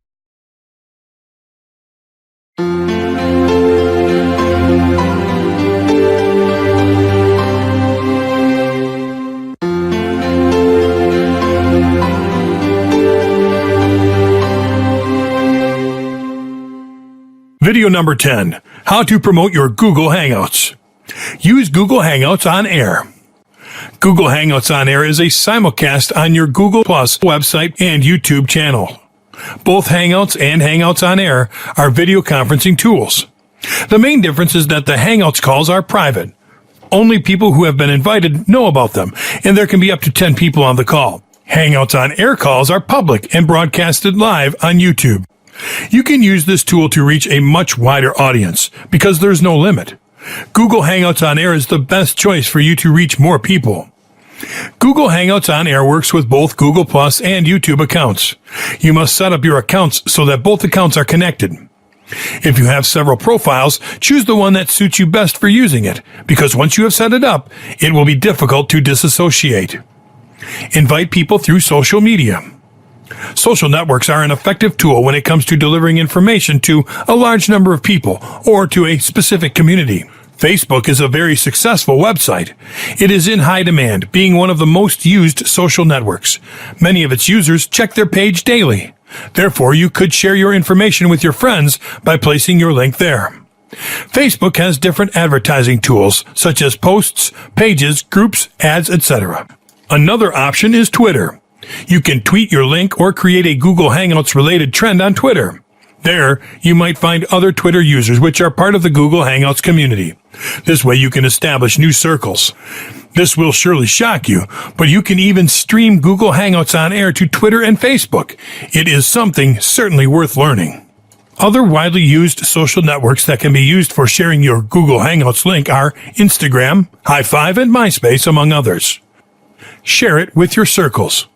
Video number 10. How to promote your Google Hangouts. Use Google Hangouts on Air. Google Hangouts on Air is a simulcast on your Google Plus website and YouTube channel. Both Hangouts and Hangouts on Air are video conferencing tools. The main difference is that the Hangouts calls are private. Only people who have been invited know about them, and there can be up to 10 people on the call. Hangouts on Air calls are public and broadcasted live on YouTube. You can use this tool to reach a much wider audience because there's no limit. Google Hangouts on Air is the best choice for you to reach more people. Google Hangouts on Air works with both Google Plus and YouTube accounts. You must set up your accounts so that both accounts are connected. If you have several profiles, choose the one that suits you best for using it, because once you have set it up, it will be difficult to disassociate. Invite people through social media. Social networks are an effective tool when it comes to delivering information to a large number of people or to a specific community. Facebook is a very successful website. It is in high demand, being one of the most used social networks. Many of its users check their page daily. Therefore, you could share your information with your friends by placing your link there. Facebook has different advertising tools, such as posts, pages, groups, ads, etc. Another option is Twitter. You can tweet your link or create a Google Hangouts related trend on Twitter. There, you might find other Twitter users which are part of the Google Hangouts community. This way you can establish new circles. This will surely shock you, but you can even stream Google Hangouts on Air to Twitter and Facebook. It is something certainly worth learning. Other widely used social networks that can be used for sharing your Google Hangouts link are Instagram, Hi5, and MySpace, among others. Share it with your circles.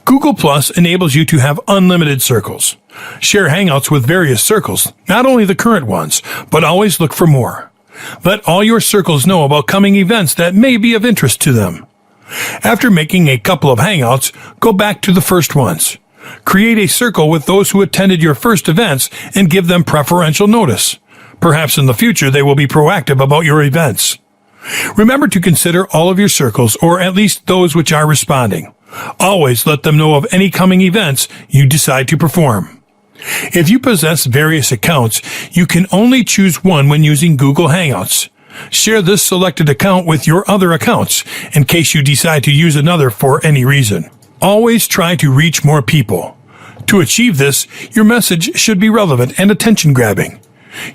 Google Plus enables you to have unlimited circles. Share Hangouts with various circles, not only the current ones, but always look for more. Let all your circles know about coming events that may be of interest to them. After making a couple of Hangouts, go back to the first ones. Create a circle with those who attended your first events and give them preferential notice. Perhaps in the future they will be proactive about your events. Remember to consider all of your circles, or at least those which are responding. Always let them know of any coming events you decide to perform. If you possess various accounts, you can only choose one when using Google Hangouts. Share this selected account with your other accounts in case you decide to use another for any reason. Always try to reach more people. To achieve this, your message should be relevant and attention-grabbing.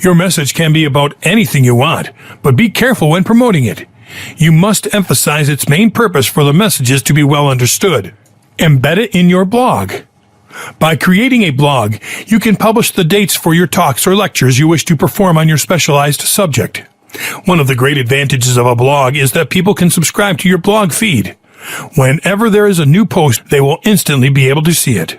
Your message can be about anything you want, but be careful when promoting it. You must emphasize its main purpose for the messages to be well understood. Embed it in your blog. By creating a blog, you can publish the dates for your talks or lectures you wish to perform on your specialized subject. One of the great advantages of a blog is that people can subscribe to your blog feed. Whenever there is a new post, they will instantly be able to see it.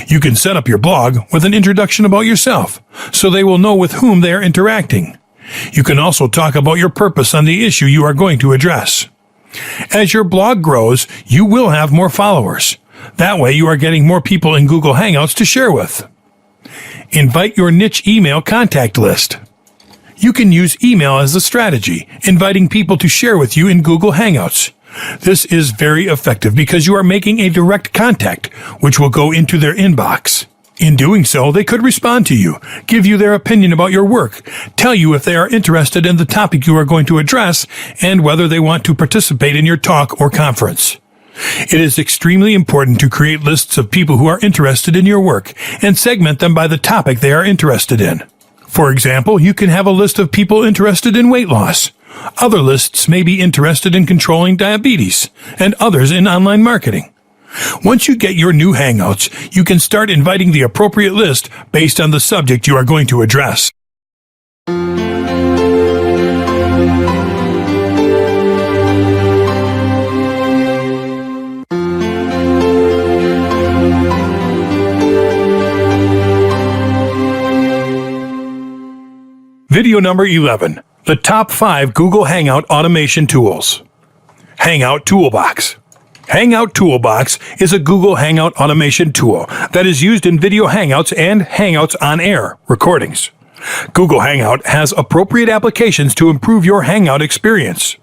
You can set up your blog with an introduction about yourself, so they will know with whom they are interacting. You can also talk about your purpose on the issue you are going to address. As your blog grows, you will have more followers. That way you are getting more people in Google Hangouts to share with. Invite your niche email contact list. You can use email as a strategy, inviting people to share with you in Google Hangouts. This is very effective because you are making a direct contact, which will go into their inbox. In doing so, they could respond to you, give you their opinion about your work, tell you if they are interested in the topic you are going to address, and whether they want to participate in your talk or conference. It is extremely important to create lists of people who are interested in your work and segment them by the topic they are interested in. For example, you can have a list of people interested in weight loss. Other lists may be interested in controlling diabetes, and others in online marketing. Once you get your new Hangouts, you can start inviting the appropriate list based on the subject you are going to address. Video number 11. The top 5 Google Hangout automation tools. Hangout Toolbox. Hangout Toolbox is a Google Hangout automation tool that is used in video Hangouts and Hangouts on Air recordings. Google Hangout has appropriate applications to improve your Hangout experience.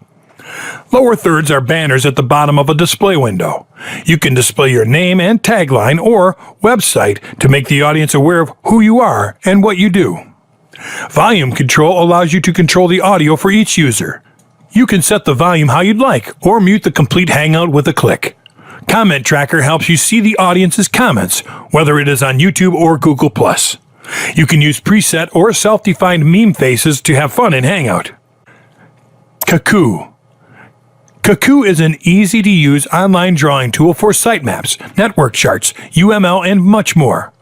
Lower thirds are banners at the bottom of a display window. You can display your name and tagline or website to make the audience aware of who you are and what you do. Volume control allows you to control the audio for each user. You can set the volume how you'd like or mute the complete Hangout with a click. Comment Tracker helps you see the audience's comments, whether it is on YouTube or Google+. You can use preset or self-defined meme faces to have fun in Hangout. Kakoo. Kakoo is an easy-to-use online drawing tool for sitemaps, network charts, UML, and much more.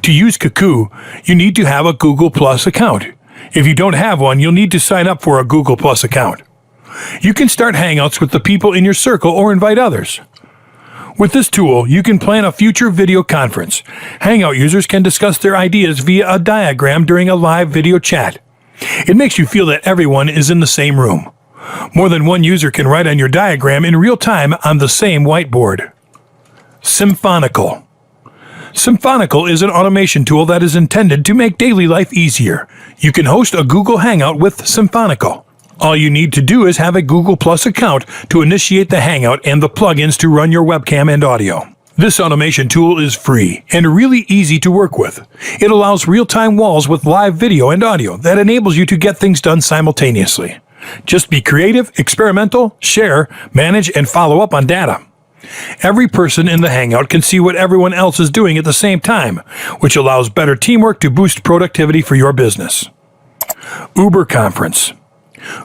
To use Kakoo, you need to have a Google+ account. If you don't have one, you'll need to sign up for a Google+ account. You can start Hangouts with the people in your circle or invite others. With this tool, you can plan a future video conference. Hangout users can discuss their ideas via a diagram during a live video chat. It makes you feel that everyone is in the same room. More than one user can write on your diagram in real time on the same whiteboard. Symphonical. Symphonical is an automation tool that is intended to make daily life easier. You can host a Google Hangout with Symphonical. All you need to do is have a Google+ account to initiate the Hangout and the plugins to run your webcam and audio. This automation tool is free and really easy to work with. It allows real-time walls with live video and audio that enables you to get things done simultaneously. Just be creative, experimental, share, manage, and follow up on data. Every person in the Hangout can see what everyone else is doing at the same time, which allows better teamwork to boost productivity for your business. Uber Conference.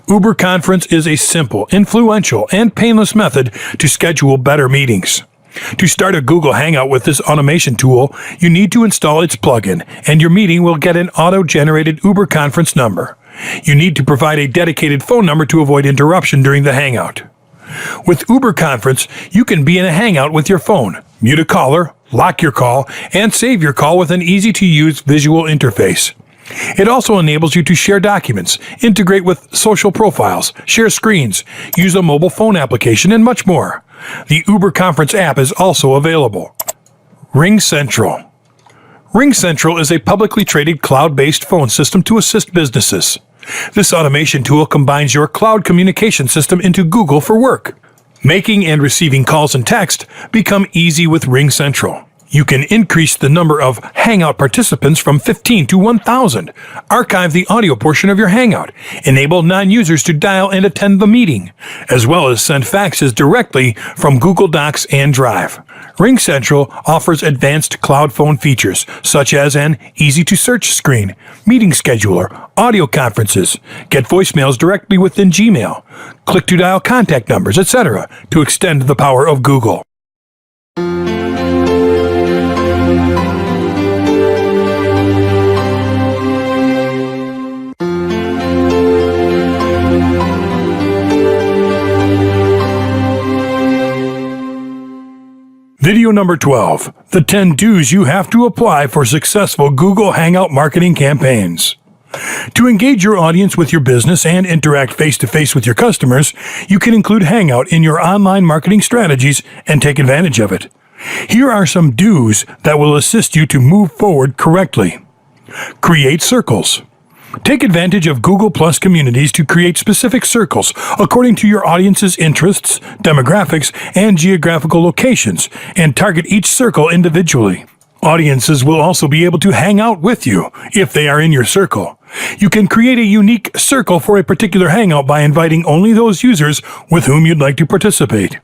Uber Conference is a simple, influential, and painless method to schedule better meetings. To start a Google Hangout with this automation tool, you need to install its plugin, and your meeting will get an auto-generated Uber Conference number. You need to provide a dedicated phone number to avoid interruption during the Hangout. With Uber Conference, you can be in a Hangout with your phone, mute a caller, lock your call, and save your call with an easy-to-use visual interface. It also enables you to share documents, integrate with social profiles, share screens, use a mobile phone application, and much more. The Uber Conference app is also available. RingCentral. RingCentral is a publicly traded cloud-based phone system to assist businesses. This automation tool combines your cloud communication system into Google for work. Making and receiving calls and text become easy with RingCentral. You can increase the number of Hangout participants from 15 to 1,000, archive the audio portion of your Hangout, enable non-users to dial and attend the meeting, as well as send faxes directly from Google Docs and Drive. RingCentral offers advanced cloud phone features, such as an easy-to-search screen, meeting scheduler, audio conferences, get voicemails directly within Gmail, click-to-dial contact numbers, etc., to extend the power of Google. Video number 12, the 10 do's you have to apply for successful Google Hangout marketing campaigns. To engage your audience with your business and interact face-to-face with your customers, you can include Hangout in your online marketing strategies and take advantage of it. Here are some do's that will assist you to move forward correctly. Create circles. Take advantage of Google Plus communities to create specific circles according to your audience's interests, demographics, and geographical locations, and target each circle individually. Audiences will also be able to hang out with you if they are in your circle. You can create a unique circle for a particular hangout by inviting only those users with whom you'd like to participate.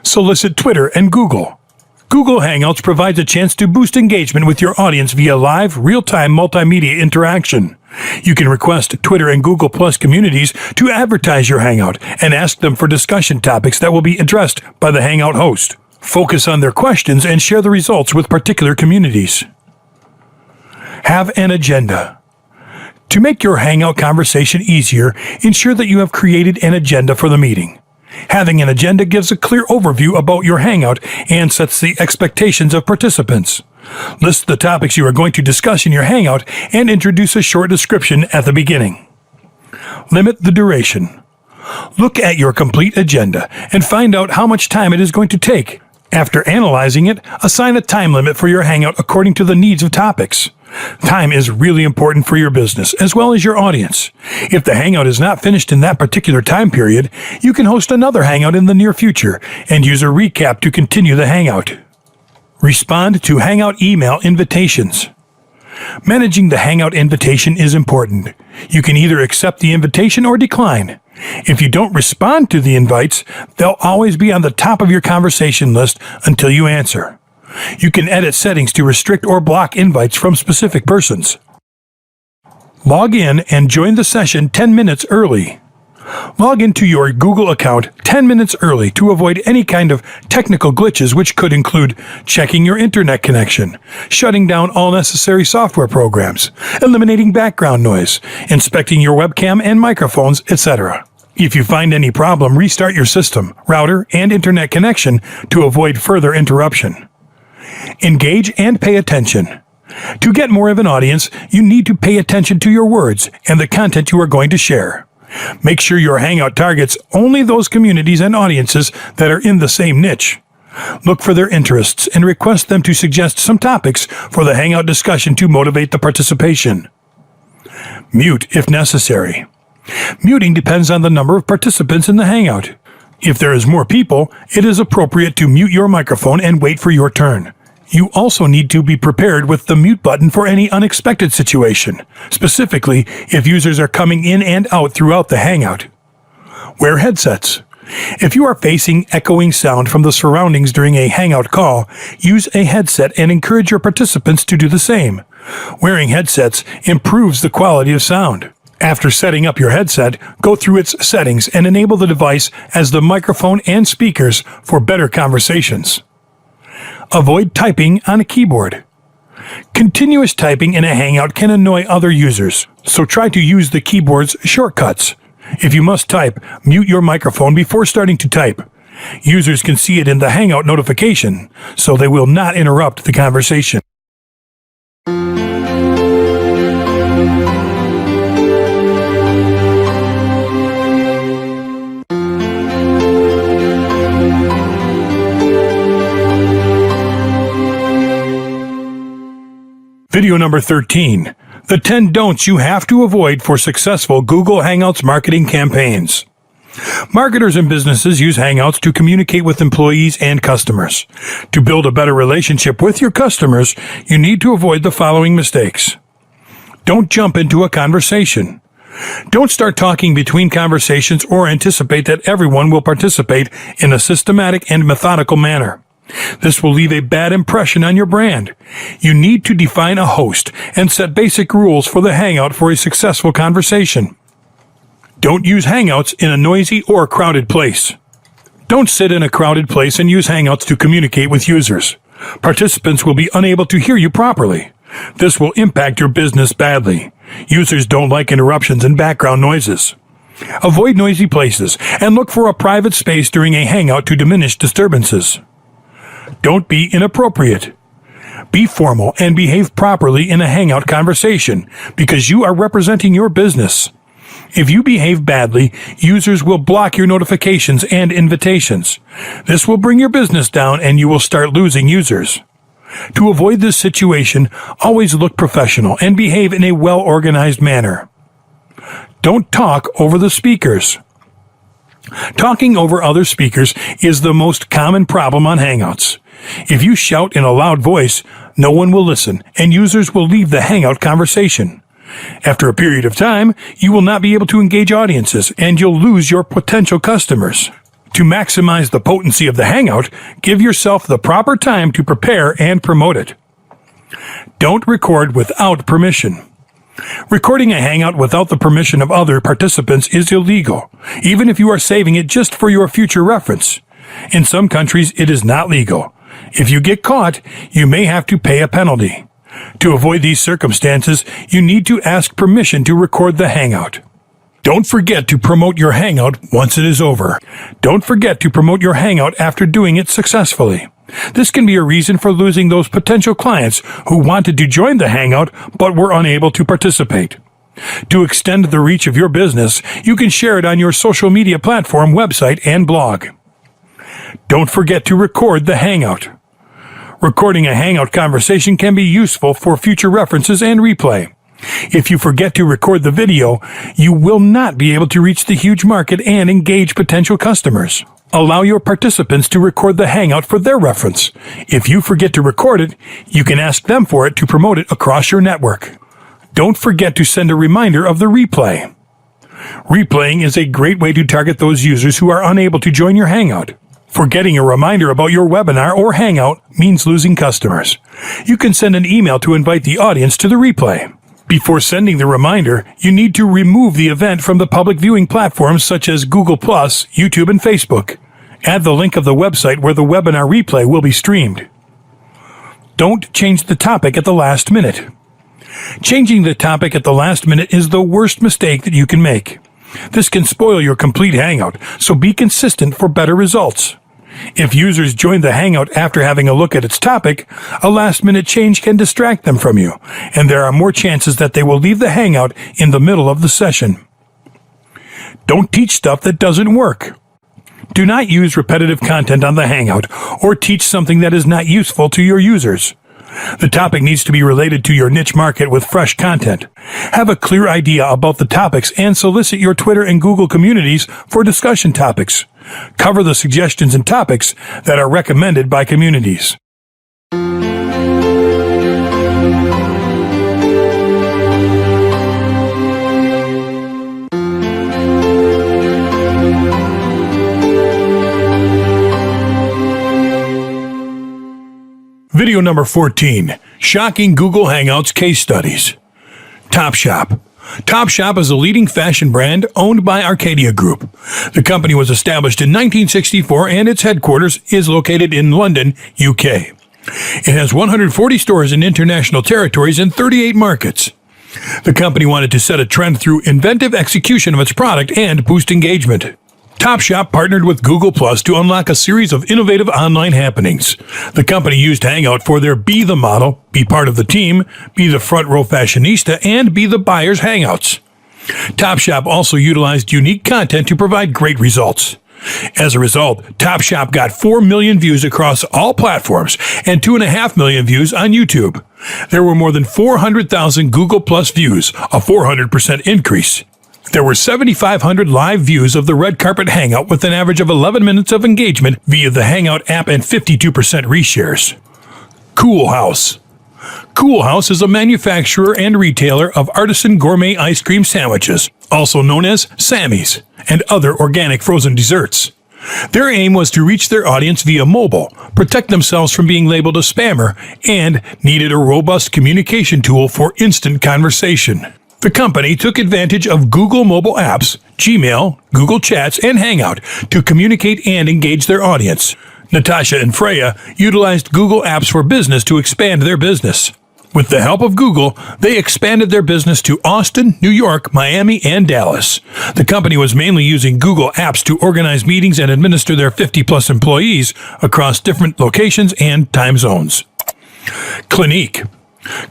Solicit Twitter and Google. Google Hangouts provides a chance to boost engagement with your audience via live, real-time multimedia interaction. You can request Twitter and Google Plus communities to advertise your Hangout and ask them for discussion topics that will be addressed by the Hangout host. Focus on their questions and share the results with particular communities. Have an agenda. To make your Hangout conversation easier, ensure that you have created an agenda for the meeting. Having an agenda gives a clear overview about your Hangout and sets the expectations of participants. List the topics you are going to discuss in your Hangout and introduce a short description at the beginning. Limit the duration. Look at your complete agenda and find out how much time it is going to take. After analyzing it, assign a time limit for your Hangout according to the needs of topics. Time is really important for your business as well as your audience. If the Hangout is not finished in that particular time period, you can host another Hangout in the near future and use a recap to continue the Hangout. Respond to Hangout email invitations. Managing the Hangout invitation is important. You can either accept the invitation or decline. If you don't respond to the invites, they'll always be on the top of your conversation list until you answer. You can edit settings to restrict or block invites from specific persons. Log in and join the session 10 minutes early. Log into your Google account 10 minutes early to avoid any kind of technical glitches, which could include checking your internet connection, shutting down all necessary software programs, eliminating background noise, inspecting your webcam and microphones, etc. If you find any problem, restart your system, router, and internet connection to avoid further interruption. Engage and pay attention. To get more of an audience, you need to pay attention to your words and the content you are going to share. Make sure your Hangout targets only those communities and audiences that are in the same niche. Look for their interests and request them to suggest some topics for the Hangout discussion to motivate the participation. Mute if necessary. Muting depends on the number of participants in the Hangout. If there is more people, it is appropriate to mute your microphone and wait for your turn. You also need to be prepared with the mute button for any unexpected situation, specifically if users are coming in and out throughout the Hangout. Wear headsets. If you are facing echoing sound from the surroundings during a Hangout call, use a headset and encourage your participants to do the same. Wearing headsets improves the quality of sound. After setting up your headset, go through its settings and enable the device as the microphone and speakers for better conversations. Avoid typing on a keyboard. Continuous typing in a Hangout can annoy other users, so try to use the keyboard's shortcuts. If you must type, mute your microphone before starting to type. Users can see it in the Hangout notification, so they will not interrupt the conversation. Video number 13, the 10 don'ts you have to avoid for successful Google Hangouts marketing campaigns. Marketers and businesses use Hangouts to communicate with employees and customers. To build a better relationship with your customers, you need to avoid the following mistakes. Don't jump into a conversation. Don't start talking between conversations or anticipate that everyone will participate in a systematic and methodical manner. This will leave a bad impression on your brand. You need to define a host and set basic rules for the Hangout for a successful conversation. Don't use Hangouts in a noisy or crowded place. Don't sit in a crowded place and use Hangouts to communicate with users. Participants will be unable to hear you properly. This will impact your business badly. Users don't like interruptions and background noises. Avoid noisy places and look for a private space during a Hangout to diminish disturbances. Don't be inappropriate. Be formal and behave properly in a Hangout conversation because you are representing your business. If you behave badly, users will block your notifications and invitations. This will bring your business down and you will start losing users. To avoid this situation, always look professional and behave in a well-organized manner. Don't talk over the speakers. Talking over other speakers is the most common problem on Hangouts. If you shout in a loud voice, no one will listen and users will leave the Hangout conversation. After a period of time, you will not be able to engage audiences and you'll lose your potential customers. To maximize the potency of the Hangout, give yourself the proper time to prepare and promote it. Don't record without permission. Recording a Hangout without the permission of other participants is illegal, even if you are saving it just for your future reference. In some countries, it is not legal. If you get caught, you may have to pay a penalty. To avoid these circumstances, you need to ask permission to record the Hangout. Don't forget to promote your Hangout once it is over. Don't forget to promote your Hangout after doing it successfully. This can be a reason for losing those potential clients who wanted to join the Hangout but were unable to participate. To extend the reach of your business, you can share it on your social media platform, website, and blog. Don't forget to record the Hangout. Recording a Hangout conversation can be useful for future references and replay. If you forget to record the video, you will not be able to reach the huge market and engage potential customers. Allow your participants to record the Hangout for their reference. If you forget to record it, you can ask them for it to promote it across your network. Don't forget to send a reminder of the replay. Replaying is a great way to target those users who are unable to join your Hangout. Forgetting a reminder about your webinar or Hangout means losing customers. You can send an email to invite the audience to the replay. Before sending the reminder, you need to remove the event from the public viewing platforms such as Google+, YouTube, and Facebook. Add the link of the website where the webinar replay will be streamed. Don't change the topic at the last minute. Changing the topic at the last minute is the worst mistake that you can make. This can spoil your complete Hangout, so be consistent for better results. If users join the Hangout after having a look at its topic, a last-minute change can distract them from you, and there are more chances that they will leave the Hangout in the middle of the session. Don't teach stuff that doesn't work. Do not use repetitive content on the Hangout or teach something that is not useful to your users. The topic needs to be related to your niche market with fresh content. Have a clear idea about the topics and solicit your Twitter and Google communities for discussion topics. Cover the suggestions and topics that are recommended by communities. Video number 14, Shocking Google Hangouts Case Studies. Topshop. Topshop is a leading fashion brand owned by Arcadia Group. The company was established in 1964 and its headquarters is located in London, UK. It has 140 stores in international territories in 38 markets. The company wanted to set a trend through inventive execution of its product and boost engagement. Topshop partnered with Google Plus to unlock a series of innovative online happenings. The company used Hangout for their Be the Model, Be Part of the Team, Be the Front Row Fashionista, and Be the Buyer's Hangouts. Topshop also utilized unique content to provide great results. As a result, Topshop got 4 million views across all platforms and 2.5 million views on YouTube. There were more than 400,000 Google Plus views, a 400% increase. There were 7,500 live views of the Red Carpet Hangout with an average of 11 minutes of engagement via the Hangout app and 52% reshares. Cool House. Cool House is a manufacturer and retailer of artisan gourmet ice cream sandwiches, also known as Sammy's, and other organic frozen desserts. Their aim was to reach their audience via mobile, protect themselves from being labeled a spammer, and needed a robust communication tool for instant conversation. The company took advantage of Google mobile apps, Gmail, Google Chats, and Hangout to communicate and engage their audience. Natasha and Freya utilized Google Apps for Business to expand their business. With the help of Google, they expanded their business to Austin, New York, Miami, and Dallas. The company was mainly using Google Apps to organize meetings and administer their 50-plus employees across different locations and time zones. Clinique.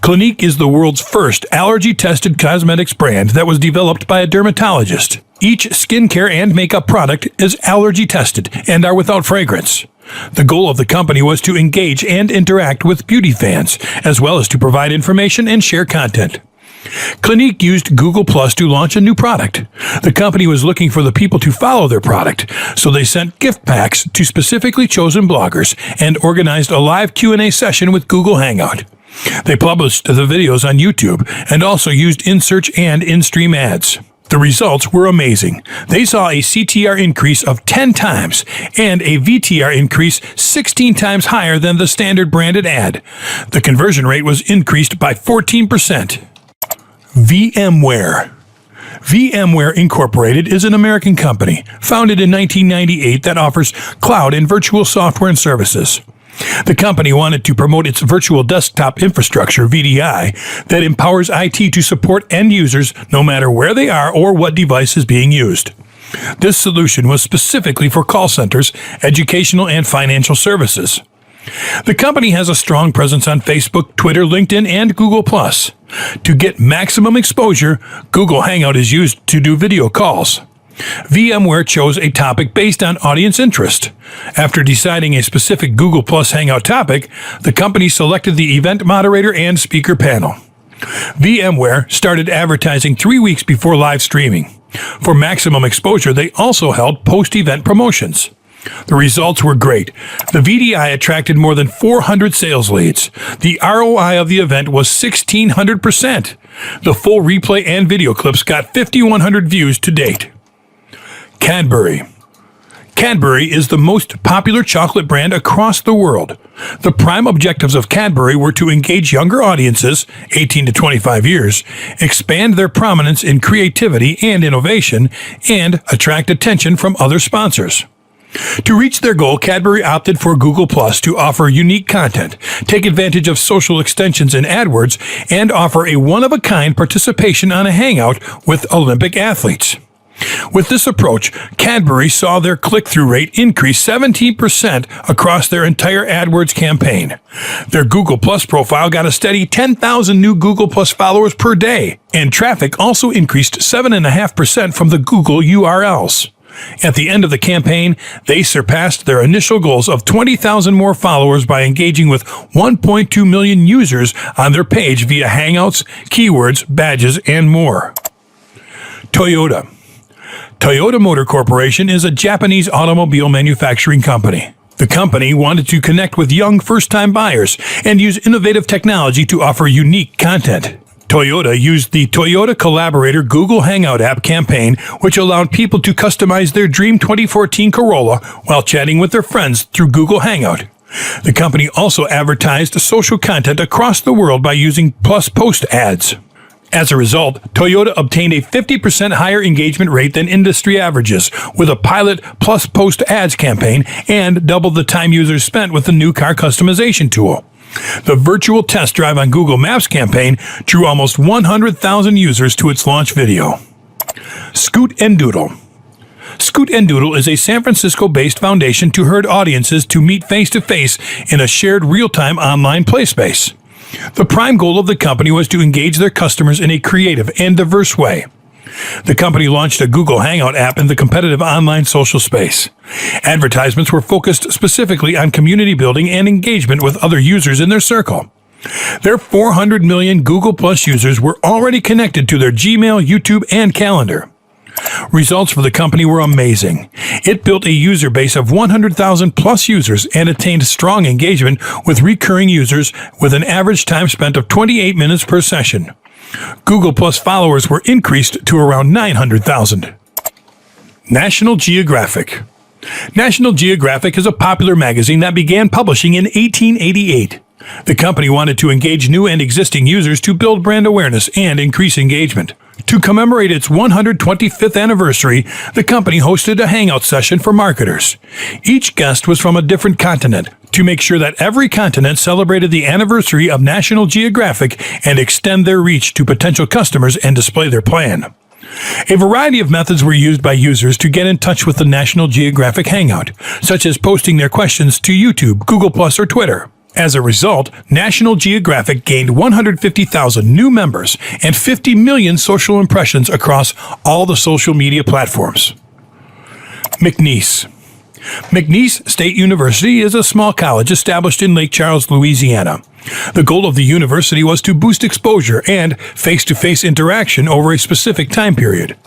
Clinique is the world's first allergy-tested cosmetics brand that was developed by a dermatologist. Each skincare and makeup product is allergy-tested and are without fragrance. The goal of the company was to engage and interact with beauty fans, as well as to provide information and share content. Clinique used Google Plus to launch a new product. The company was looking for the people to follow their product, so they sent gift packs to specifically chosen bloggers and organized a live Q&A session with Google Hangout. They published the videos on YouTube and also used in-search and in-stream ads. The results were amazing. They saw a CTR increase of 10 times and a VTR increase 16 times higher than the standard branded ad. The conversion rate was increased by 14%. VMware. VMware Incorporated is an American company founded in 1998 that offers cloud and virtual software and services. The company wanted to promote its virtual desktop infrastructure, VDI, that empowers IT to support end users no matter where they are or what device is being used. This solution was specifically for call centers, educational, and financial services. The company has a strong presence on Facebook, Twitter, LinkedIn, and Google+. To get maximum exposure, Google Hangout is used to do video calls. VMware chose a topic based on audience interest. After deciding a specific Google Plus Hangout topic, the company selected the event moderator and speaker panel. VMware started advertising 3 weeks before live streaming. For maximum exposure, they also held post-event promotions. The results were great. The VDI attracted more than 400 sales leads. The ROI of the event was 1,600%. The full replay and video clips got 5,100 views to date. Cadbury. Cadbury is the most popular chocolate brand across the world. The prime objectives of Cadbury were to engage younger audiences, 18 to 25 years, expand their prominence in creativity and innovation, and attract attention from other sponsors. To reach their goal, Cadbury opted for Google Plus to offer unique content, take advantage of social extensions in AdWords, and offer a one-of-a-kind participation on a hangout with Olympic athletes. With this approach, Cadbury saw their click-through rate increase 17% across their entire AdWords campaign. Their Google Plus profile got a steady 10,000 new Google Plus followers per day, and traffic also increased 7.5% from the Google URLs. At the end of the campaign, they surpassed their initial goals of 20,000 more followers by engaging with 1.2 million users on their page via Hangouts, keywords, badges, and more. Toyota. Toyota Motor Corporation is a Japanese automobile manufacturing company. The company wanted to connect with young first-time buyers and use innovative technology to offer unique content. Toyota used the Toyota Collaborator Google Hangout app campaign, which allowed people to customize their dream 2014 Corolla while chatting with their friends through Google Hangout. The company also advertised social content across the world by using Plus Post ads. As a result, Toyota obtained a 50% higher engagement rate than industry averages with a pilot Plus Post ads campaign and doubled the time users spent with the new car customization tool. The virtual test drive on Google Maps campaign drew almost 100,000 users to its launch video. Scoot and Doodle. Scoot and Doodle is a San Francisco-based foundation to herd audiences to meet face-to-face in a shared real-time online play space. The prime goal of the company was to engage their customers in a creative and diverse way. The company launched a Google Hangout app in the competitive online social space. Advertisements were focused specifically on community building and engagement with other users in their circle. Their 400 million Google Plus users were already connected to their Gmail, YouTube, and calendar. Results for the company were amazing. It built a user base of 100,000 plus users and attained strong engagement with recurring users with an average time spent of 28 minutes per session. Google Plus followers were increased to around 900,000. National Geographic. National Geographic is a popular magazine that began publishing in 1888. The company wanted to engage new and existing users to build brand awareness and increase engagement. To commemorate its 125th anniversary, the company hosted a hangout session for marketers. Each guest was from a different continent to make sure that every continent celebrated the anniversary of National Geographic and extend their reach to potential customers and display their plan. A variety of methods were used by users to get in touch with the National Geographic Hangout, such as posting their questions to YouTube, Google+, or Twitter. As a result, National Geographic gained 150,000 new members and 50 million social impressions across all the social media platforms. McNeese. McNeese State University is a small college established in Lake Charles, Louisiana. The goal of the university was to boost exposure and face-to-face interaction over a specific time period.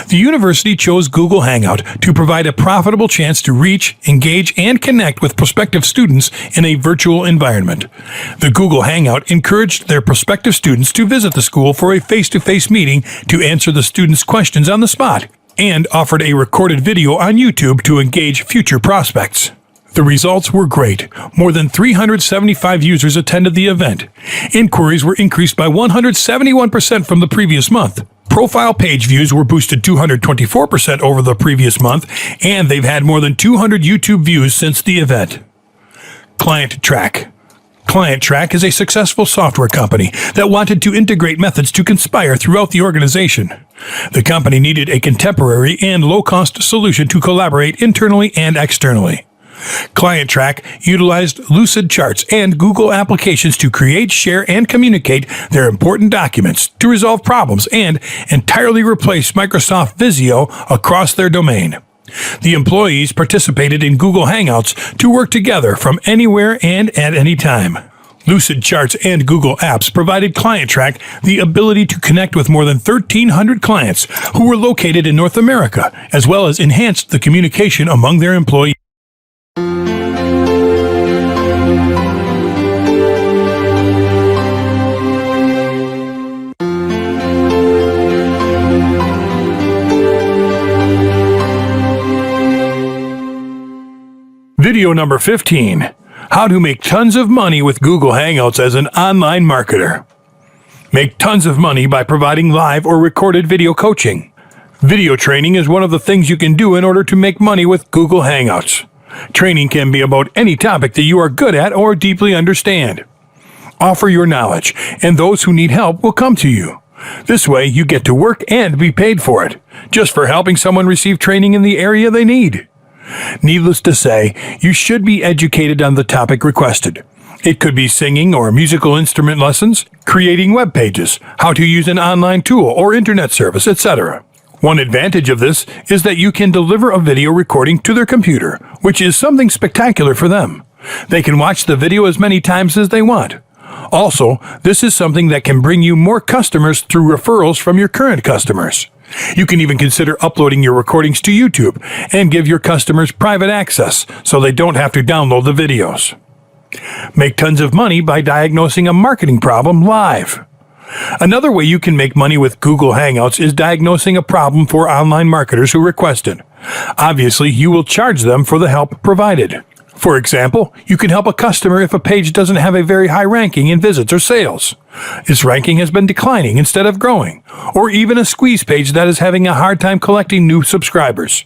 The university chose Google Hangout to provide a profitable chance to reach, engage, and connect with prospective students in a virtual environment. The Google Hangout encouraged their prospective students to visit the school for a face-to-face meeting to answer the students' questions on the spot, and offered a recorded video on YouTube to engage future prospects. The results were great. More than 375 users attended the event. Inquiries were increased by 171% from the previous month. Profile page views were boosted 224% over the previous month, and they've had more than 200 YouTube views since the event. Client Track. Client Track is a successful software company that wanted to integrate methods to conspire throughout the organization. The company needed a contemporary and low-cost solution to collaborate internally and externally. Client Track utilized Lucid charts and Google applications to create, share, and communicate their important documents, to resolve problems, and entirely replace Microsoft Visio across their domain. The employees participated in Google Hangouts to work together from anywhere and at any time. Lucid Charts and Google Apps provided Client Track the ability to connect with more than 1,300 clients who were located in North America, as well as enhanced the communication among their employees. Video number 15. How to make tons of money with Google Hangouts as an online marketer. Make tons of money by providing live or recorded video coaching. Video training is one of the things you can do in order to make money with Google Hangouts. Training can be about any topic that you are good at or deeply understand. Offer your knowledge, and those who need help will come to you. This way, you get to work and be paid for it, just for helping someone receive training in the area they need. Needless to say, you should be educated on the topic requested. It could be singing or musical instrument lessons, creating web pages, how to use an online tool or internet service, etc. One advantage of this is that you can deliver a video recording to their computer, which is something spectacular for them. They can watch the video as many times as they want. Also, this is something that can bring you more customers through referrals from your current customers. You can even consider uploading your recordings to YouTube and give your customers private access so they don't have to download the videos. Make tons of money by diagnosing a marketing problem live. Another way you can make money with Google Hangouts is diagnosing a problem for online marketers who request it. Obviously, you will charge them for the help provided. For example, you can help a customer if a page doesn't have a very high ranking in visits or sales. Its ranking has been declining instead of growing, or even a squeeze page that is having a hard time collecting new subscribers.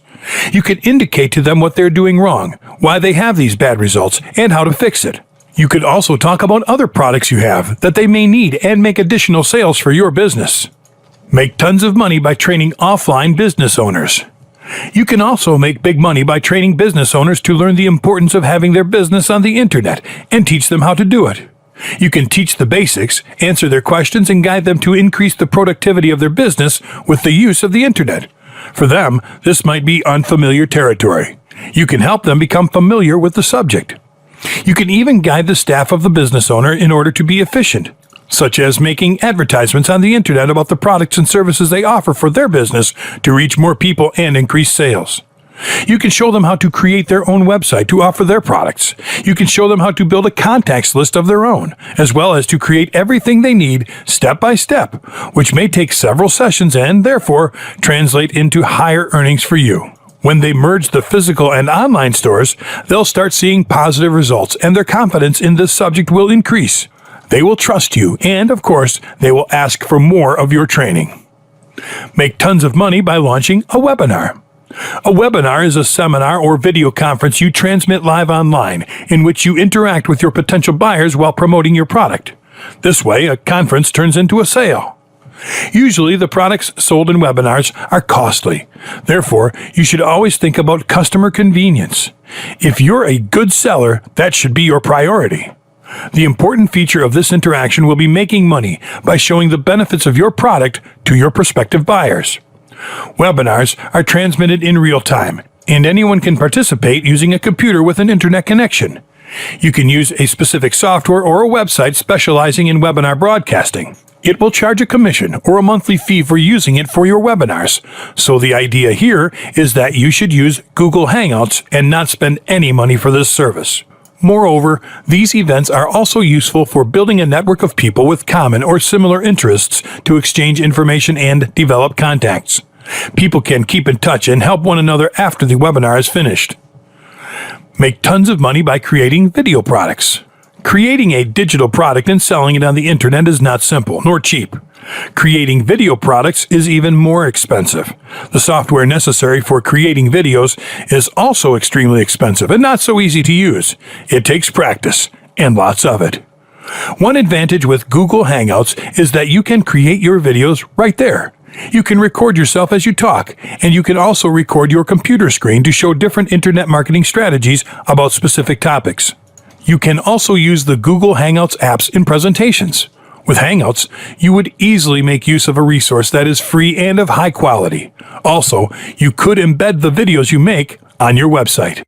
You can indicate to them what they're doing wrong, why they have these bad results, and how to fix it. You could also talk about other products you have that they may need and make additional sales for your business. Make tons of money by training offline business owners. You can also make big money by training business owners to learn the importance of having their business on the internet and teach them how to do it. You can teach the basics, answer their questions, and guide them to increase the productivity of their business with the use of the internet. For them, this might be unfamiliar territory. You can help them become familiar with the subject. You can even guide the staff of the business owner in order to be efficient, such as making advertisements on the internet about the products and services they offer for their business to reach more people and increase sales. You can show them how to create their own website to offer their products. You can show them how to build a contacts list of their own, as well as to create everything they need step by step, which may take several sessions and, therefore, translate into higher earnings for you. When they merge the physical and online stores, they'll start seeing positive results, and their confidence in this subject will increase. They will trust you, and, of course, they will ask for more of your training. Make tons of money by launching a webinar. A webinar is a seminar or video conference you transmit live online in which you interact with your potential buyers while promoting your product. This way, a conference turns into a sale. Usually, the products sold in webinars are costly. Therefore, you should always think about customer convenience. If you're a good seller, that should be your priority. The important feature of this interaction will be making money by showing the benefits of your product to your prospective buyers. Webinars are transmitted in real time, and anyone can participate using a computer with an internet connection. You can use a specific software or a website specializing in webinar broadcasting. It will charge a commission or a monthly fee for using it for your webinars. So the idea here is that you should use Google Hangouts and not spend any money for this service. Moreover, these events are also useful for building a network of people with common or similar interests to exchange information and develop contacts. People can keep in touch and help one another after the webinar is finished. Make tons of money by creating video products. Creating a digital product and selling it on the internet is not simple nor cheap. Creating video products is even more expensive. The software necessary for creating videos is also extremely expensive and not so easy to use. It takes practice, and lots of it. One advantage with Google Hangouts is that you can create your videos right there. You can record yourself as you talk, and you can also record your computer screen to show different internet marketing strategies about specific topics. You can also use the Google Hangouts apps in presentations. With Hangouts, you would easily make use of a resource that is free and of high quality. Also, you could embed the videos you make on your website.